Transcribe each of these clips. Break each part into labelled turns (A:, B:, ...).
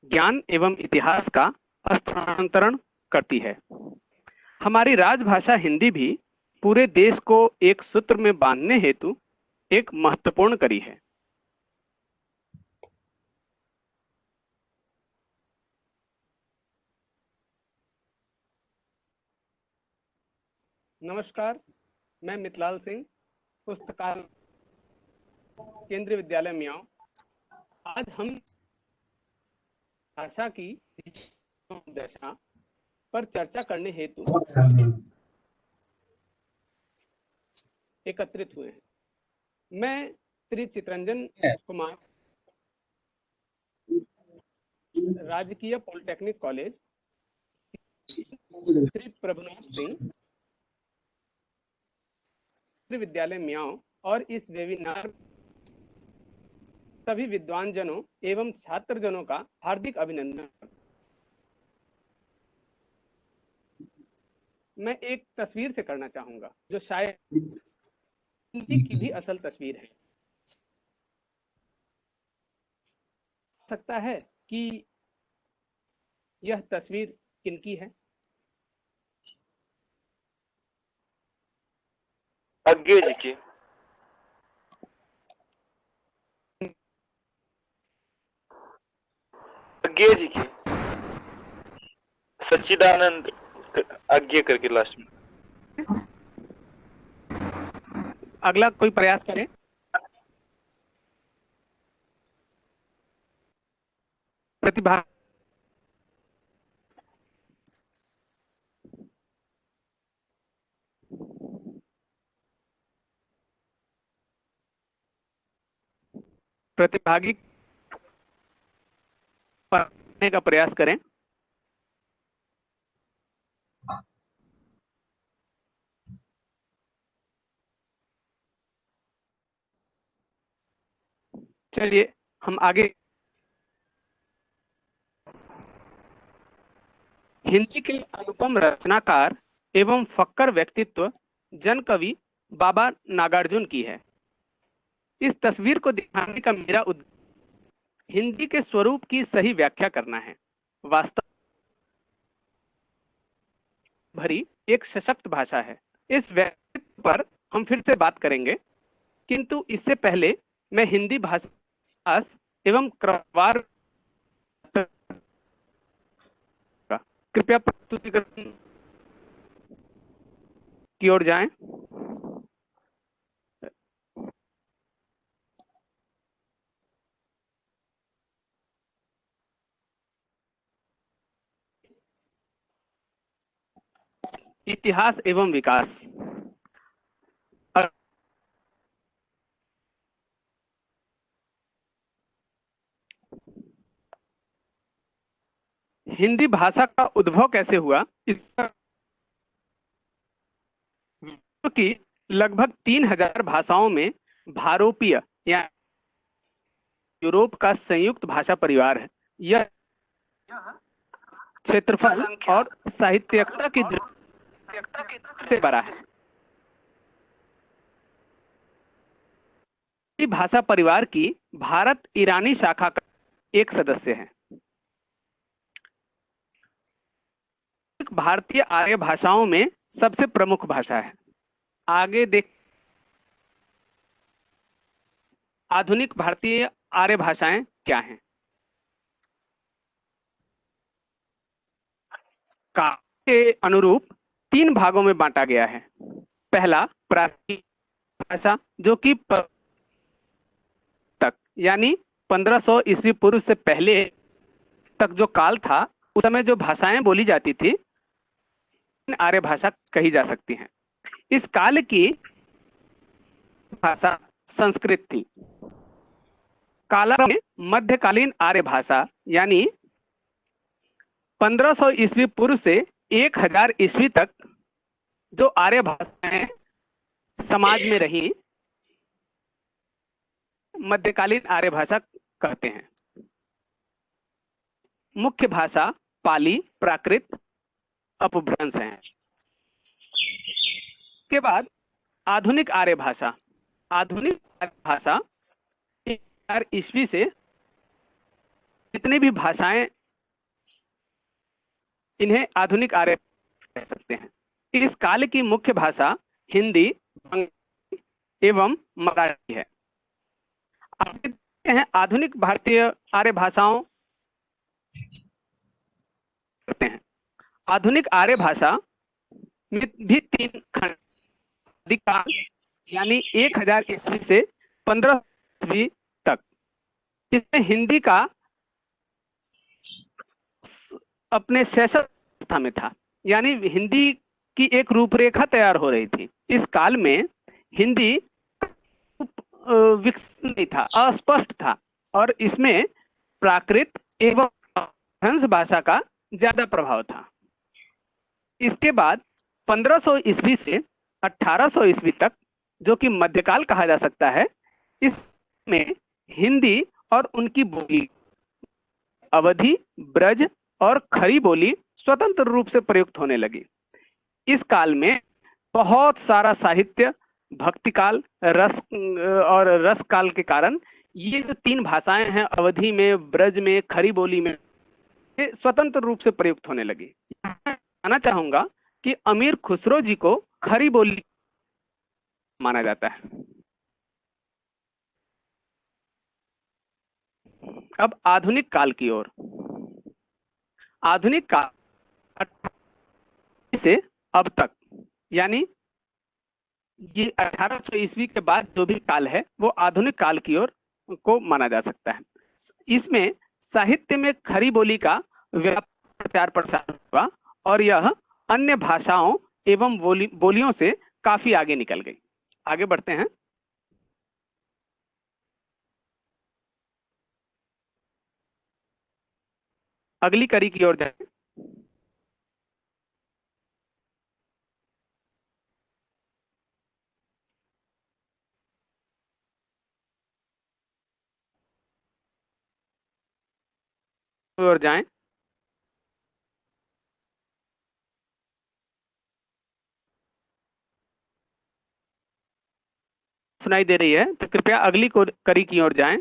A: ज्ञान एवं इतिहास का हस्तांतरण करती है। हमारी राजभाषा हिंदी भी पूरे देश को एक सूत्र में बांधने हेतु एक महत्वपूर्ण कड़ी है। नमस्कार, मैं मितलाल सिंह, पुस्तकालय केंद्रीय विद्यालय मियाओ। आज हम भाषा की दशा पर चर्चा करने हेतु एकत्रित हुए हैं। मैं श्री चितरंजन कुमार, राजकीय पॉलिटेक्निक कॉलेज, श्री प्रभुनाथ सिंह विद्यालय मियाओ और इस वेबिनार सभी विद्वान जनों एवं छात्र जनों का हार्दिक अभिनंदन। मैं एक तस्वीर से करना चाहूंगा जो शायद हिंदी की भी असल तस्वीर है। सकता है कि यह तस्वीर किनकी है?
B: अज्ञे जी की। अज्ञे जी की, सच्चिदानंद अज्ञे करके लास्ट में।
A: अगला कोई प्रयास करें। प्रतिभा प्रतिभागी पढ़ने का प्रयास करें। चलिए हम आगे। हिंदी के अनुपम रचनाकार एवं फक्कर व्यक्तित्व जन कवि बाबा नागार्जुन की है। इस तस्वीर को दिखाने का मेरा उद्देश्य हिंदी के स्वरूप की सही व्याख्या करना है। वास्तव भरी एक सशक्त भाषा है। इस व्यक्तित्व पर हम फिर से बात करेंगे, किंतु इससे पहले मैं हिंदी भाषा एवं क्रमवार कृपया प्रस्तुतिकरण की ओर जाएं। इतिहास एवं विकास। हिंदी भाषा का उद्भव कैसे हुआ, इसका की लगभग 3000 भाषाओं में भारोपीय या यूरोप का संयुक्त भाषा परिवार है। यह क्षेत्रफल और साहित्यिकता की दृष्टि से बड़ा है। भाषा परिवार की भारत ईरानी शाखा का एक सदस्य है। भारतीय आर्य भाषाओं में सबसे प्रमुख भाषा है। आगे देख, आधुनिक भारतीय आर्य भाषाएं क्या हैं? का के अनुरूप 3 भागों में बांटा गया है। पहला प्राचीन भाषा, जो कि तक यानी 1500 ईस्वी पूर्व से पहले तक जो काल था, उस समय जो भाषाएं बोली जाती थी आर्य भाषा कही जा सकती हैं। इस काल की भाषा संस्कृत थी। कालांतर में मध्यकालीन आर्य भाषा यानी 1500 ईस्वी पूर्व से 1000 ईस्वी तक जो आर्य भाषाएं समाज में रही, मध्यकालीन आर्य भाषा कहते हैं। मुख्य भाषा पाली, प्राकृत, अपभ्रंश हैं। के बाद आधुनिक आर्य भाषा। आधुनिक आर्य भाषा 1000 ईस्वी से जितनी भी भाषाएं, इन्हें आधुनिक आर्य कह सकते हैं। इस काल की मुख्य भाषा हिंदी, बंगाली एवं मराठी है। अब देखते हैं आधुनिक भारतीय आर्य भाषाओं करते हैं। आधुनिक आर्य भाषा में भी तीन खंड, आदिकाल यानी 1000 ईस्वी से 1500 ईस्वी तक। इसमें हिंदी का अपने शैशव अवस्था में था, यानी हिंदी की एक रूपरेखा तैयार हो रही थी। इस काल में हिंदी विकसित नहीं था, अस्पष्ट था, और इसमें प्राकृत एवं हंस भाषा का ज्यादा प्रभाव था। इसके बाद 1500 ईस्वी से 1800 ईस्वी तक, जो कि मध्यकाल कहा जा सकता है, इसमें हिंदी और उनकी बोली अवधी, ब्रज और खड़ी बोली स्वतंत्र रूप से प्रयुक्त होने लगी। इस काल में बहुत सारा साहित्य, भक्ति काल, रस और रस काल के कारण ये जो तीन भाषाएं हैं, अवधि में, ब्रज में, खड़ी बोली में, ये स्वतंत्र रूप से प्रयुक्त होने लगी। कहना चाहूंगा कि अमीर खुसरो जी को खड़ी बोली माना जाता है। अब आधुनिक काल की ओर। आधुनिक काल 1800 से अब तक, यानी ये 1800 ईस्वी के बाद जो भी काल है वो आधुनिक काल की ओर को माना जा सकता है। इसमें साहित्य में खड़ी बोली का व्यापक प्रचार प्रसार हुआ और यह अन्य भाषाओं एवं बोलियों से काफी आगे निकल गई। आगे बढ़ते हैं। अगली कड़ी की ओर जाए। ओर जाएं। सुनाई दे रही है तो कृपया अगली कड़ी की ओर जाएं।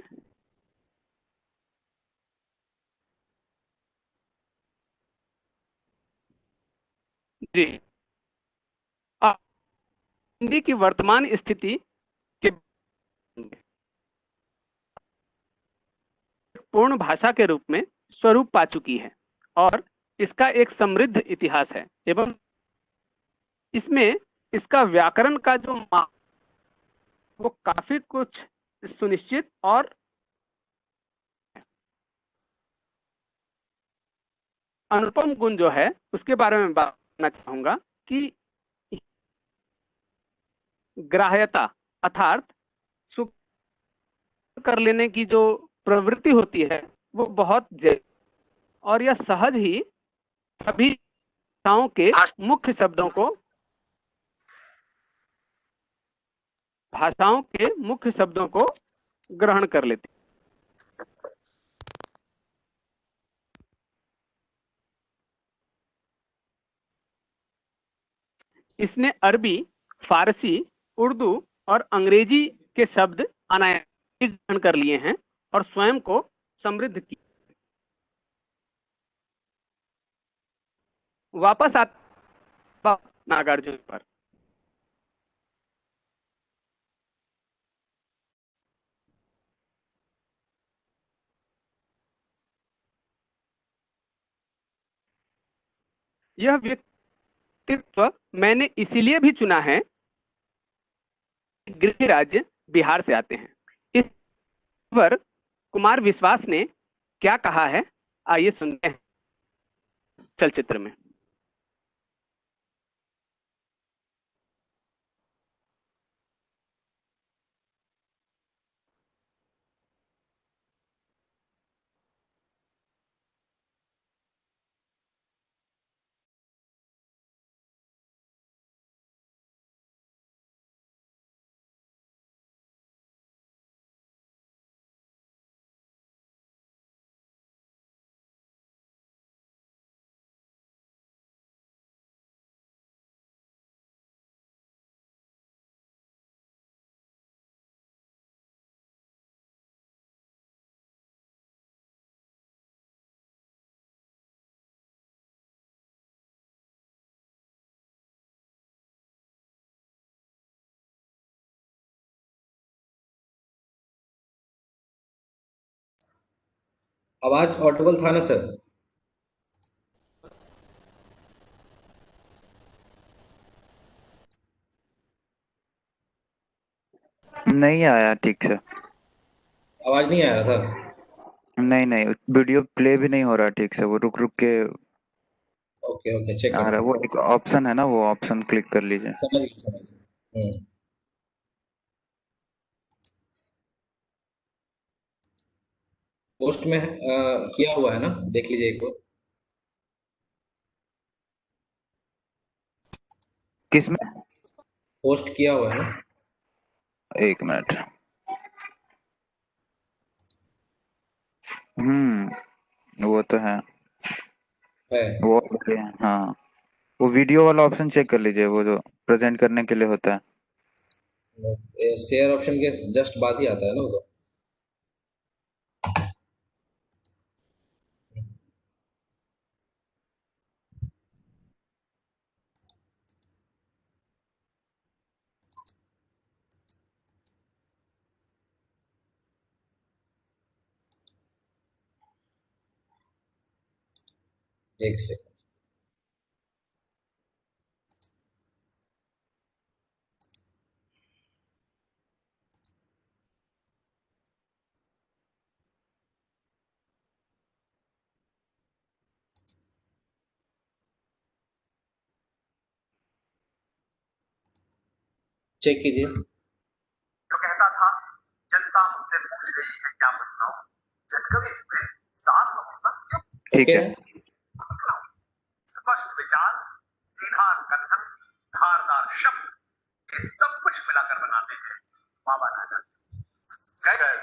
A: जी। अब हिंदी की वर्तमान स्थिति के पूर्ण भाषा के रूप में स्वरूप पा चुकी है और इसका एक समृद्ध इतिहास है, एवं इसमें इसका व्याकरण का जो वो काफी कुछ सुनिश्चित और अनुपम गुण जो है उसके बारे में बात करना चाहूंगा कि ग्राह्यता अर्थात सुख कर लेने की जो प्रवृत्ति होती है वो बहुत जय, और यह सहज ही सभी भाषाओं के मुख्य शब्दों को ग्रहण कर लेती। इसने अरबी, फारसी, उर्दू और अंग्रेजी के शब्द अनायास ग्रहण कर लिए हैं और स्वयं को समृद्ध किया। वापस आता नागार्जुन पर। यह व्यक्तित्व मैंने इसीलिए भी चुना है, गृह राज्य बिहार से आते हैं। इस पर कुमार विश्वास ने क्या कहा है, आइए सुनते हैं चलचित्र में।
C: आवाज ऑडिबल था ना सर?
D: नहीं आया ठीक से।
C: आवाज नहीं आ रहा था?
D: नहीं नहीं, वीडियो प्ले भी नहीं हो रहा ठीक से, वो रुक रुक के
C: ओके ओके, चेक
D: आ
C: करता
D: रहा है।
C: हूँ।
D: वो एक ऑप्शन है ना, वो ऑप्शन क्लिक कर लीजिए।
C: समझ गया समझ गया। पोस्ट में किया हुआ है ना, देख लीजिए एक बार।
D: किसमें?
C: पोस्ट किया हुआ है ना?
D: एक मिनट। वो तो है।
C: है।
D: वो हाँ, वो वीडियो वाला ऑप्शन चेक कर लीजिए, वो जो प्रेजेंट करने के लिए होता है।
C: शेयर ऑप्शन के जस्ट बाद ही आता है ना वो तो। एक सेकंड। चेक कीजिए।
E: जो कहता था जनता मुझसे पूछ रही है क्या बताऊं, जनकवि में साफ होगा क्यों
D: ठीक
C: ओके
D: है।
C: है।
E: बतलाऊं? स्पष्ट विचार, सीधा कथन, धारदार शब्द, ये सब कुछ मिलाकर बनाते हैं बाबा राजा। गैर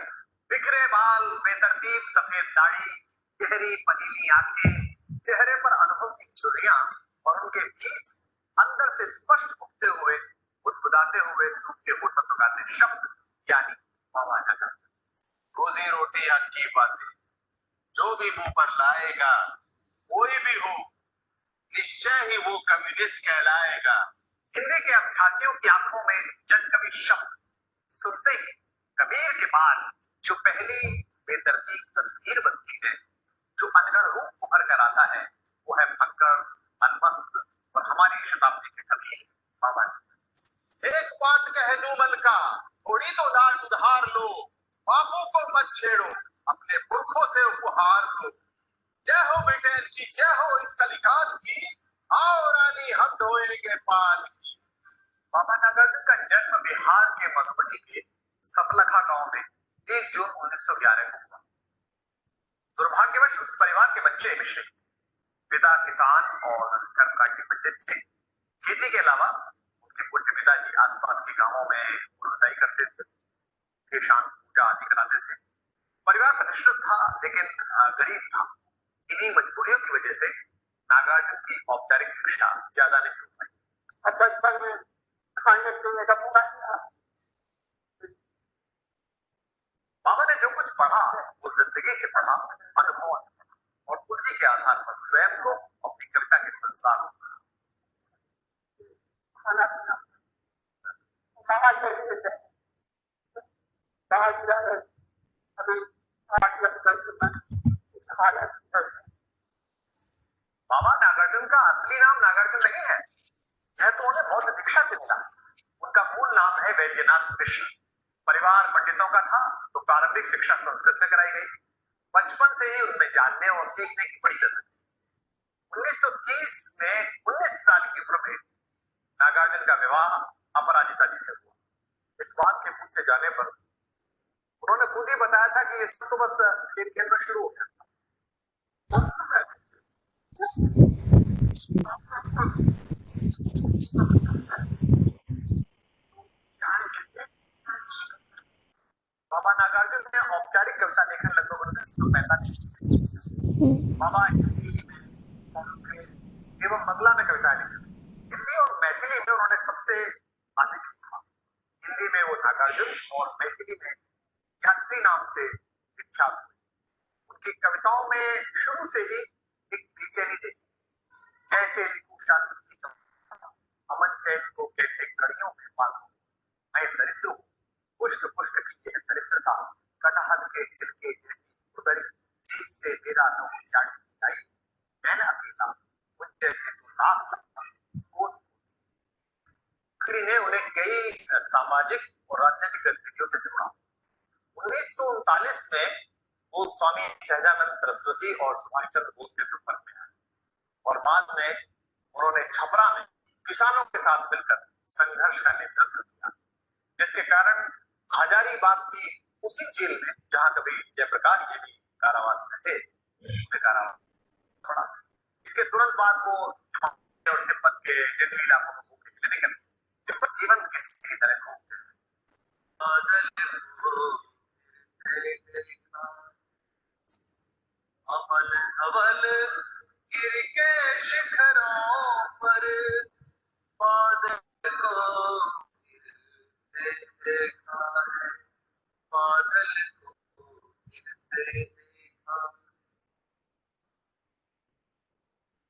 E: बिखरे बाल, बेतरतीब सफेद दाढ़ी, गहरी पनीली आंखें, चेहरे पर अनुभव की झुर्रियां और उनके बीच अंदर से स्पष्ट उठते हुए बुदबुदाते हुए सूखे होठों तकाते शब्द, यानी बाबा राजा। रोजी रोटी हक की बातें जो भी मुंह पर लाएगा, कोई भी हो, निश्चय ही वो कम्युनिस्ट कहलाएगा। हिंदी के अभ्यासियों की आंखों में जनकवि शब्द सुनते ही कबीर के बाद जो पहली बेतरतीब तस्वीर बनती है, जो अनगढ़ रूप उभर कर आता है, वो है फक्कड़, अलमस्त और हमारी शताब्दी के कबीर बाबा। एक बात कह दूं मन का, थोड़ी तो लाज उधार लो, बापू को मत छेड़ो, अपने पुरखों से उपहार लो। जय हो ब्रिटेन की, जय हो इस कलिकाल की, आओ रानी हम ढोएंगे पान की। बाबा नागरकर का जन्म बिहार के मधुबनी के सतलखा गांव में 30 जून 1911 को हुआ। दुर्भाग्यवश उस परिवार के बच्चे मिश्र, पिता किसान और कर्मकांडी पंडित थे। खेती के अलावा उनके पूज्य पिताजी आसपास के गांवों में खुदाई करते थे, शांत पूजा आदि कराते थे। परिवार प्रतिष्ठित था लेकिन गरीब था। इन्हीं मजबूरियों की वजह से नागार्जुन की औपचारिक शिक्षा ज्यादा नहीं हो पाई। बचपन में खाने पीने का पूरा बाबा ने जो कुछ पढ़ा वो जिंदगी से पढ़ा, अनुभवों से पढ़ा, और उसी के आधार पर स्वयं को अपनी कविता के संसार में पढ़ा। खाना पीना बाबा नागार्जुन का असली नाम नागार्जुन नहीं है, यह तो उन्हें बौद्ध दीक्षा से मिला। उनका मूल नाम है वैद्यनाथ मिश्र। परिवार पंडितों का था तो प्रारंभिक शिक्षा संस्कृत में कराई गई। बचपन से ही उनमें जानने और सीखने की बड़ी लत थी। 1930 में 19 साल की उम्र में नागार्जुन का विवाह अपराजिता जी से हुआ। इस बात के पूछे जाने पर उन्होंने खुद ही बताया था कि इसमें तो बस खेल खेलना शुरू हो गया। बाबा नागार्जुन ने औपचारिक कविता लेखन लगभग 1945 बाबा हिंदी में, संस्कृत एवं बंगला में कविताएं लिखी। हिंदी और मैथिली में उन्होंने सबसे अधिक लिखा। हिंदी में वो नागार्जुन और मैथिली में यात्री नाम से विख्यात हुए। उनकी कविताओं में शुरू से ही एक बेचैनी देखी। कैसे लिखूं शांति की कविता, अमन चैन को कैसे कड़ियों में बांधूं, मैं दरिद्र हूं, पुष्ट पुष्ट की यह दरिद्रता, कटहल के छिलके जैसी उदरी, जीव से मेरा न हो जाए जाई, मैं न अकेला मुझ जैसे तो लाख कोट। ने उन्हें कई सामाजिक और राजनीतिक गतिविधियों से जोड़ा। 1939 में वो स्वामी सहजानंद सरस्वती और सुभाष चंद्र बोस के संपर्क में आए और बाद में उन्होंने छपरा में किसानों के साथ मिलकर संघर्ष का नेतृत्व किया, जिसके कारण हजारीबाग की उसी जेल में जहां कभी जयप्रकाश जी भी कारावास में थे, कारावास पड़ा। इसके तुरंत बाद वो और तिब्बत के जंगली इलाकों में घूमने के लिए निकले। तिब्बत जीवन किसी तरह को अमल धवल गिर के शिखरों पर बादल को गिरते देखा है, बादल को गिरते देखा।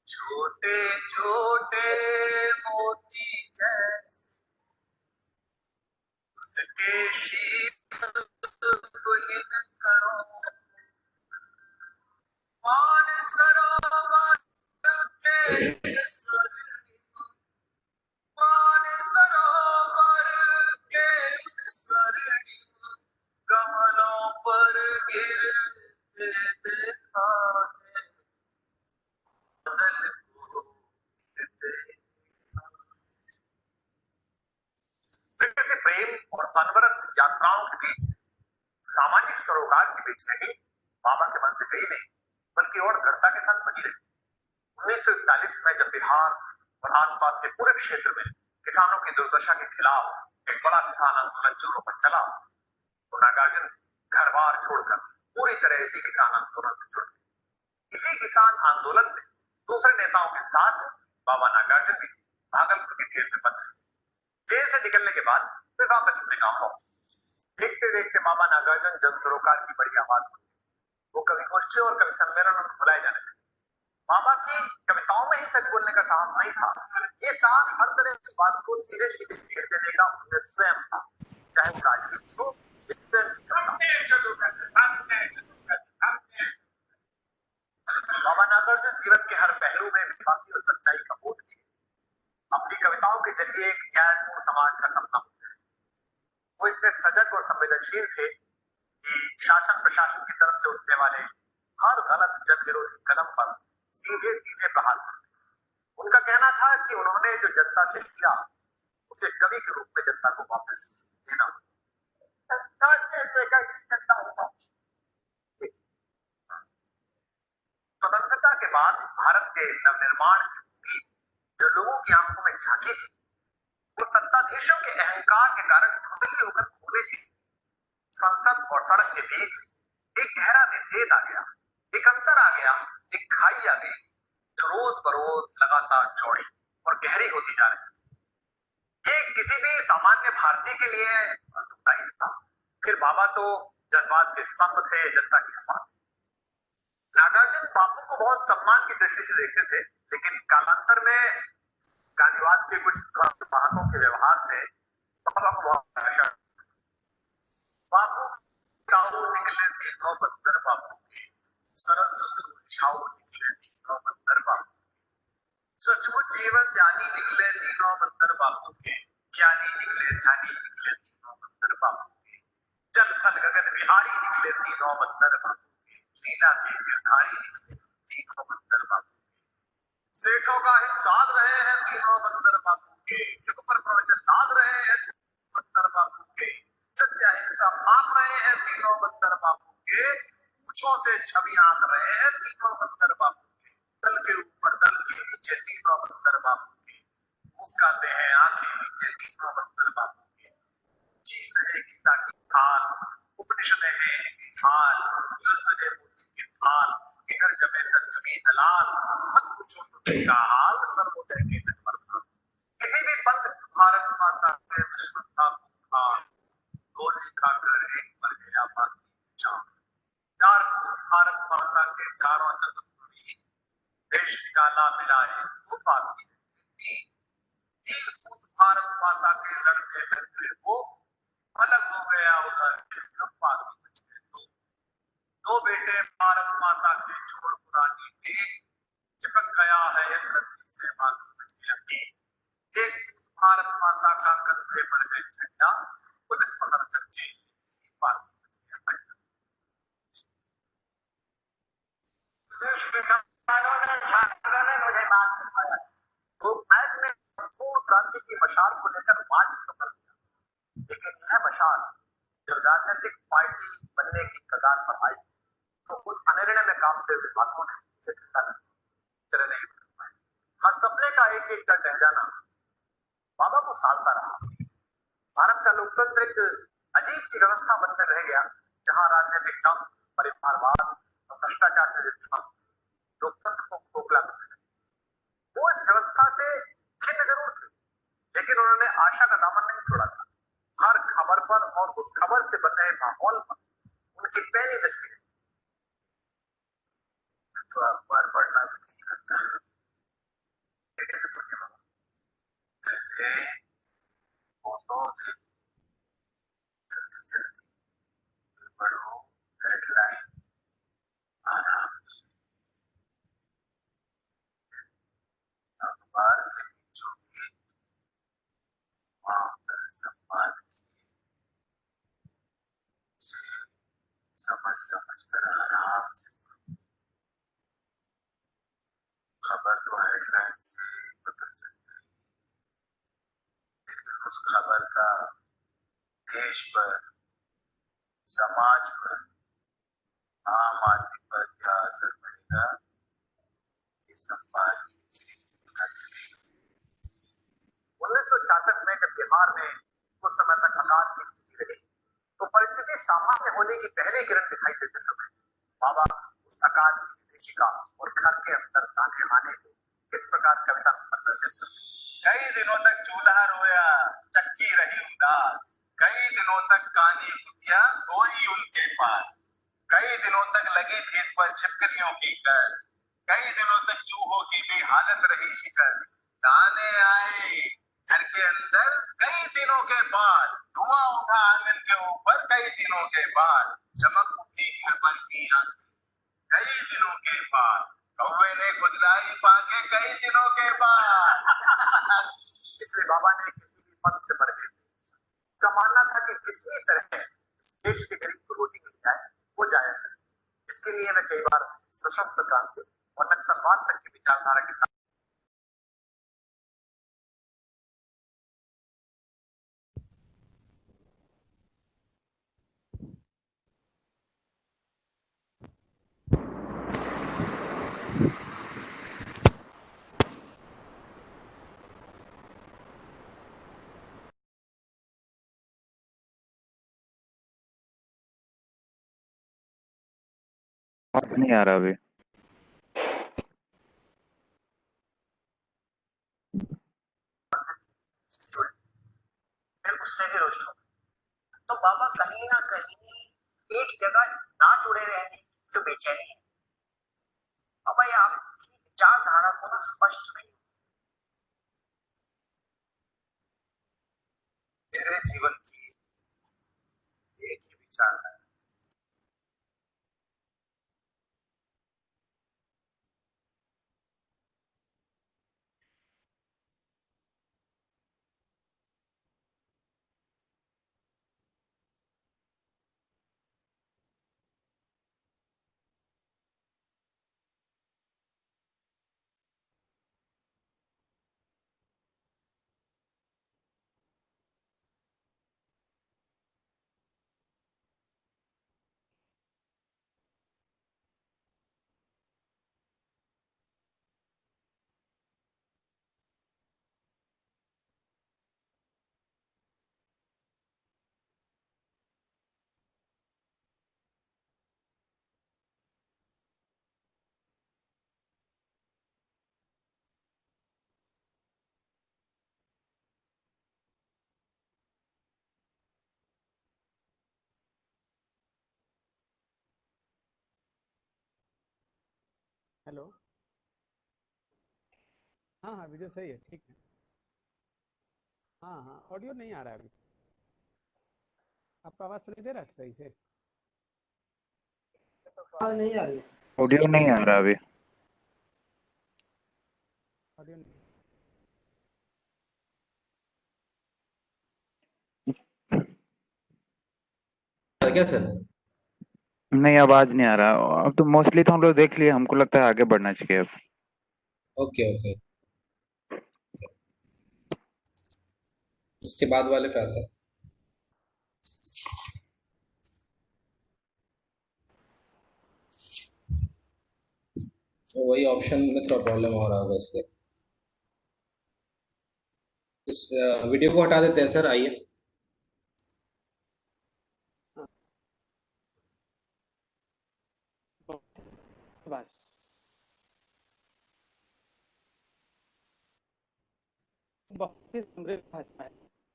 E: छोटे छोटे मोती जैसे उसके शीतल इन कणों, मान सरोवर के स्वर्णिम, मान सरोवर के स्वर्णिम कमलों पर गिरते देखा है, बादल को गिरते देखा। प्रकृति प्रेम और अनवरत यात्राओं के बीच सामाजिक सरोकार के बीच नहीं बाबा के मन से गई नहीं, बल्कि और दृढ़ता के साथ बनी रही। 1941 में जब बिहार और आसपास के पूरे क्षेत्र में किसानों की दुर्दशा के खिलाफ एक बड़ा किसान आंदोलन जोरों पर चला, तो नागार्जुन घर बार छोड़कर पूरी तरह इसी किसान आंदोलन से जुड़ गए। इसी किसान आंदोलन में दूसरे नेताओं के साथ बाबा नागार्जुन भी भागलपुर की जेल में बंद रहे। जेल से निकलने के बाद वे वापस अपने गांव पहुंचे। देखते देखते बाबा नागार्जुन जन सरोकार की बड़ी आवाज बन गई। वो कवि गोष्ठी और कवि सम्मेलन में बुलाए जाने लगे। बाबा की कविताओं में ही सच बोलने का साहस नहीं था, ये साहस हर तरह की बात को सीधे सीधे कह देने का उनमें स्वयं था, चाहे वो राजनीति हो। बाबा नागार्जुन जीवन के हर पहलू में विपाकी और सच्चाई का बोध किए। अपनी कविताओं के जरिए एक न्यायपूर्ण समाज का सपना बुनते रहे। वो इतने सजग और संवेदनशील थे कि शासन प्रशासन की तरफ से उठने वाले हर गलत जन विरोधी कदम पर सीधे सीधे प्रहार करते। उनका कहना था कि उन्होंने जो जनता से किया उसे कवि के रूप में जनता को वापस देना। स्वतंत्रता के बाद भारत के नवनिर्माण की जो लोगों की आंखों में झांकी थी, वो सत्ताधीशों के अहंकार के कारण धुंधली होकर खोने थी। संसद और सड़क के बीच एक गहरा विभेद आ गया, एक अंतर आ गया, एक खाई आ गई जो रोज बरोज लगातार चौड़ी और गहरी होती जा रही। ये किसी भी सामान्य भारतीय के लिए दुखदायी था। फिर बाबा तो जनवाद के स्तंभ थे, जनता की आवाज। नागार्जुन बापू को बहुत सम्मान की दृष्टि से देखते थे, लेकिन कालांतर में गांधीवाद के कुछ वाहकों के व्यवहार से बाबा को बहुत आशा। बापू काऊ निकले तीनों बंदर बापू के, सरल सुंदर उलझाऊ निकले तीनों बंदर बापू के, सचमुच जीवन ज्ञानी निकले तीनों बंदर बापू के, ज्ञानी निकले ध्यानी निकले तीनों बंदर बापू के, जल थल गगन बिहारी निकले तीनों बंदर बापू के, लीला के गिरधारी निकले तीनों बंदर बापू के, सेठों का हित साध रहे हैं तीनों बंदर बापू के, युग पर प्रवचन लाद रहे हैं बंदर बापू के, सत्य अहिंसा मांग रहे हैं तीनों बंदर बापू के, पूछों से छवि आंक रहे हैं तीनों बंदर बापू के, दल के ऊपर दल के नीचे तीनों बंदर बापू के, मुस्काते हैं आंखें नीचे तीनों बंदर बापू के, जीत रहे गीता की थाल, उपनिषदें हैं थाल, उधर सजे मोती के थाल, इधर जमे संजमी दलाल, मत पूछो तो का हाल, सर्वोदय के नटवरनाल। किसी भी पंथ भारत माता के दुश्मनता को था, गोली खाकर एक मर गया बाकी चार, चार भारत माता के चारों जगत में देश निकाला मिलाए वो बाकी तीन, तीन पूत भारत माता के लड़ते लड़ते वो अलग हो गया उधर, बाकी बच गए दो। दो बेटे भारत माता के छोड़ पुरानी टेक, चिपक गया है ये धरती से मालूम बच गया एक भारत माता का कंधे पर है झंडा, पुलिस पकड़ कर जेल पार बच गया खंडा। ने मुझे बात बताया, वो मैच ने संपूर्ण क्रांति की मशाल को लेकर मार्च तो कर दिया, लेकिन यह मशाल जब राजनीतिक पार्टी बनने की कगार पर आई तो उन अनिर्णय में कामते हुए हाथों ने इसे ठंडा कर दिया, नहीं कर पाए। हर सपने का एक एक का ढह जाना बाबा को सालता रहा। भारत का लोकतंत्र एक अजीब सी व्यवस्था बनकर रह गया, जहां राजनीतिक दम, परिवारवाद और भ्रष्टाचार से जितना लोकतंत्र को खोखला कर दिया। वो इस व्यवस्था से खिन्न जरूर थे, लेकिन उन्होंने आशा का दामन नहीं छोड़ा था। हर खबर पर और उस खबर से बन रहे माहौल पर उनकी पैनी दृष्टि रही। तो अखबार पढ़ना भी नहीं करता, कैसे पूछे बाबा? पढ़ो हेडलाइन आराम से, अखबार के बीचों बीच संपादकीय से समझ कर आराम से खबर तो हेडलाइन से पता चल गई, लेकिन उस खबर का देश पर, समाज पर, आम आदमी पर क्या असर पड़ेगा, ये संपादकीय पता चलेगा। 1966 में जब बिहार में कुछ समय तक अकाल की स्थिति रही, तो परिस्थिति सामान्य होने की पहली किरण दिखाई देते समय बाबा उस अकाल की विभीषिका और घर के अंदर ताने हाने को किस प्रकार कविता में प्रदर्शित करते। कई दिनों तक चूल्हा रोया, चक्की रही उदास, कई दिनों तक कानी कुतिया सोई उनके पास, कई दिनों तक लगी भीत पर छिपकलियों की कस, कई दिनों तक चूहों की भी हालत रही शिकस्त। दाने आए घर के अंदर कई दिनों के बाद, धुआं उठा आंगन के ऊपर कई दिनों के बाद, चमक उठी घर पर की आंखें कई दिनों के बाद, कौवे ने खुजलाई पाके कई दिनों के बाद। इसलिए बाबा ने किसी भी पद से परहेज नहीं किया। उनका मानना था कि जिस भी तरह देश के गरीब को रोटी मिल जाए वो जायज है। इसके लिए वे कई बार सशस्त्र क्रांति और नक्सलवाद तक की विचारधारा के साथ
D: आवाज नहीं आ रहा अभी।
E: उससे भी रोशन हो। तो बाबा कहीं ना कहीं एक जगह ना जुड़े रहने जो बेचैनी है। बाबा ये आपकी विचारधारा को ना स्पष्ट नहीं। मेरे जीवन की एक ही विचारधारा,
A: हेलो। हाँ हाँ, वीडियो सही है, ठीक है। हाँ हाँ, ऑडियो नहीं आ रहा है अभी। आपका आवाज़ सुनाई दे रहा है सही से?
D: ऑडियो नहीं आ रहा अभी।
C: क्या सर?
D: नहीं, आवाज नहीं आ रहा। अब तो मोस्टली तो हम लोग देख लिए, हमको लगता है आगे बढ़ना चाहिए अब।
C: ओके ओके, इसके बाद वाले पे आता है। तो वही ऑप्शन में थोड़ा प्रॉब्लम हो रहा होगा इसलिए। इस वीडियो को हटा देते हैं सर, आइए।
A: बस बहुत ही समृद्ध भाषा है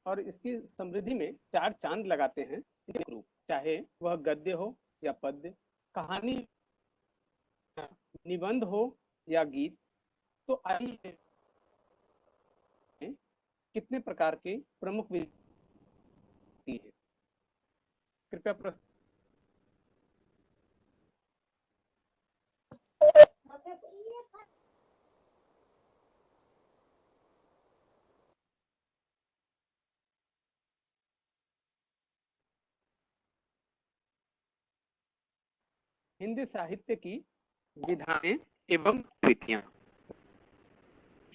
A: और इसकी समृद्धि में चार चांद लगाते हैं रूप, चाहे वह गद्य हो या पद्य, कहानी, निबंध हो या गीत। तो आइए कितने प्रकार के प्रमुख विधि है, कृपया हिंदी साहित्य की विधाएं एवं कृतियां।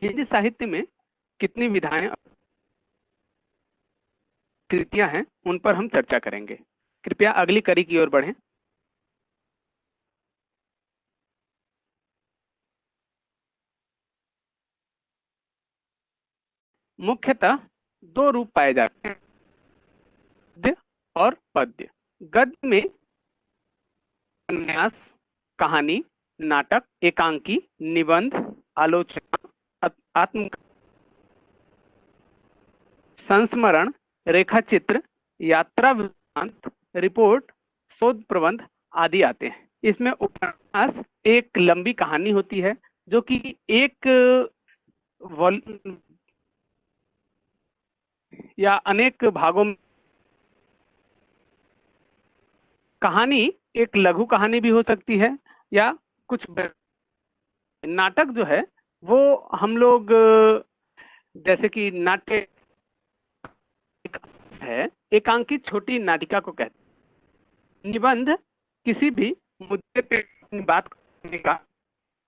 A: हिंदी साहित्य में कितनी विधाएं कृतियां हैं उन पर हम चर्चा करेंगे। कृपया अगली कड़ी की ओर बढ़ें। मुख्यतः दो रूप पाए जाते हैं, गद्य और पद्य। गद्य में उपन्यास, कहानी, नाटक, एकांकी, निबंध, आलोचना, आत्म संस्मरण, रेखाचित्र, यात्रा वृत्तांत, रिपोर्ट, शोध प्रबंध आदि आते हैं। इसमें उपन्यास एक लंबी कहानी होती है जो कि एक या अनेक भागों में, कहानी एक लघु कहानी भी हो सकती है या कुछ। नाटक जो है वो हम लोग जैसे कि नाट्य है, एकांकित छोटी नाटिका को कहते हैं। निबंध किसी भी मुद्दे पे अपनी बात करने का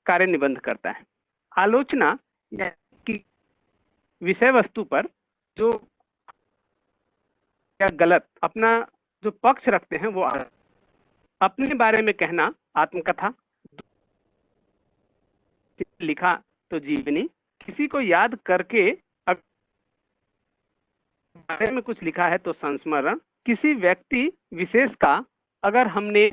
A: कार्य निबंध करता है। आलोचना या कि विषय वस्तु पर जो या गलत अपना जो पक्ष रखते हैं वो अपने बारे में कहना आत्मकथा, लिखा तो जीवनी, किसी को याद करके बारे में कुछ लिखा है तो संस्मरण, किसी व्यक्ति विशेष का अगर हमने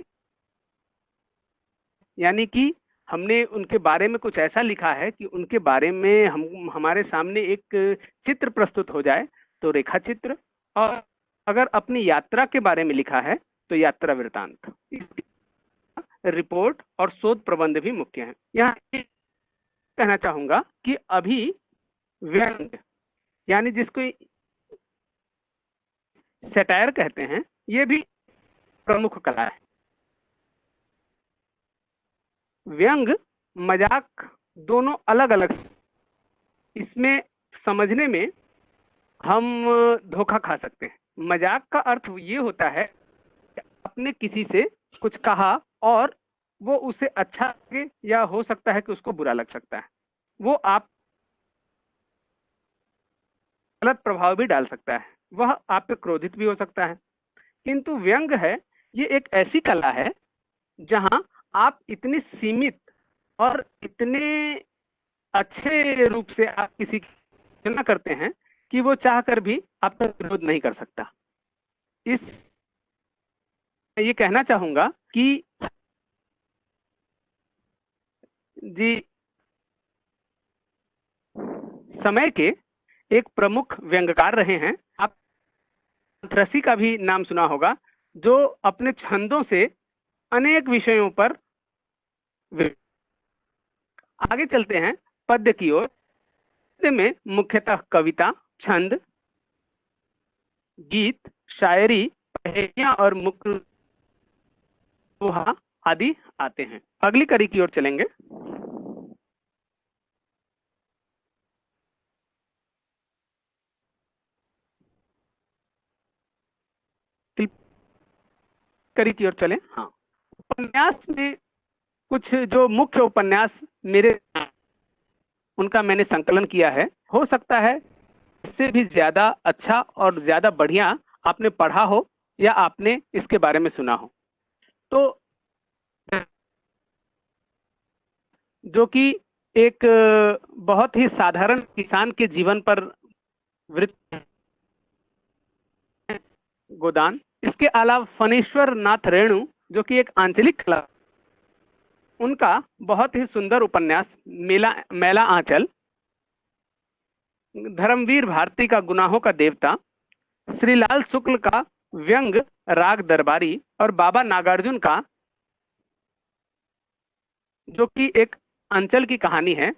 A: यानी कि हमने उनके बारे में कुछ ऐसा लिखा है कि उनके बारे में हमारे सामने एक चित्र प्रस्तुत हो जाए तो रेखा चित्र, और अगर अपनी यात्रा के बारे में लिखा है तो यात्रा वृत्तांत। रिपोर्ट और शोध प्रबंध भी मुख्य हैं। यहाँ कहना चाहूंगा कि अभी व्यंग यानी जिसको सटायर कहते हैं, ये भी प्रमुख कला है। व्यंग मजाक दोनों अलग अलग, इसमें समझने में हम धोखा खा सकते हैं। मजाक का अर्थ ये होता है कि आपने किसी से कुछ कहा और वो उसे अच्छा लगे या हो सकता है कि उसको बुरा लग सकता है, वो आप गलत प्रभाव भी डाल सकता है, वह आप पे क्रोधित भी हो सकता है। किंतु व्यंग है, ये एक ऐसी कला है जहां आप इतनी सीमित और इतने अच्छे रूप से आप किसी की तुलना करते हैं कि वो चाहकर भी आपका विरोध नहीं कर सकता। इस ये कहना चाहूंगा कि जी समय के एक प्रमुख व्यंग्यकार रहे हैं। आप रसी का भी नाम सुना होगा, जो अपने छंदों से अनेक विषयों पर। आगे चलते हैं पद्य की ओर। पद्य में मुख्यतः कविता, छंद, गीत, शायरी, पहेलियां और मुक्तदोहा आदि आते हैं। अगली कड़ी की ओर चलेंगे। कड़ी की ओर चलें। हाँ, उपन्यास में कुछ जो मुख्य उपन्यास मेरे उनका मैंने संकलन किया है, हो सकता है इससे भी ज्यादा अच्छा और ज्यादा बढ़िया आपने पढ़ा हो या आपने इसके बारे में सुना हो। तो जो कि एक बहुत ही साधारण किसान के जीवन पर वृत्त गोदान। इसके अलावा फणीश्वर नाथ रेणु जो कि एक आंचलिक कला, उनका बहुत ही सुंदर उपन्यास मैला आंचल, धर्मवीर भारती का गुनाहों का देवता, श्रीलाल शुक्ल का व्यंग राग दरबारी और बाबा नागार्जुन का जो कि एक अंचल की कहानी है,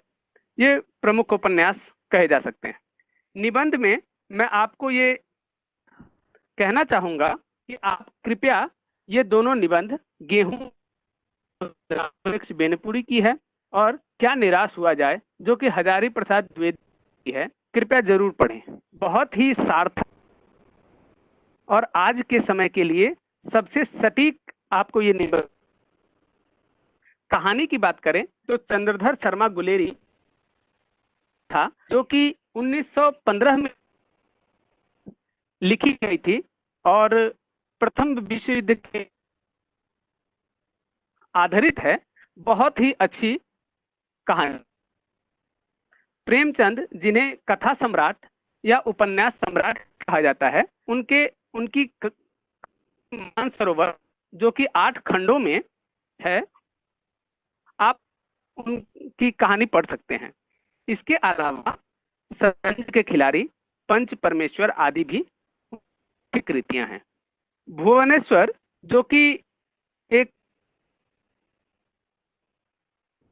A: ये प्रमुख उपन्यास कहे जा सकते हैं। निबंध में मैं आपको ये कहना चाहूंगा कि आप कृपया ये दोनों निबंध, गेहूं वृक्ष बेनपुरी की है और क्या निराश हुआ जाए जो कि हजारी प्रसाद द्विवेदी की है, कृपया जरूर पढ़ें। बहुत ही सार्थक और आज के समय के लिए सबसे सटीक आपको ये निबंध। कहानी की बात करें तो चंद्रधर शर्मा गुलेरी था जो कि 1915 में लिखी गई थी और प्रथम विश्व युद्ध के आधारित है। बहुत ही अच्छी कहानी। प्रेमचंद, जिन्हें कथा सम्राट या उपन्यास सम्राट कहा जाता है, उनकी मानसरोवर जो कि 8 खंडों में है, आप उनकी कहानी पढ़ सकते हैं। इसके अलावा शतरंज के खिलाड़ी, पंच परमेश्वर आदि भी कृतियां हैं। भुवनेश्वर जो कि एक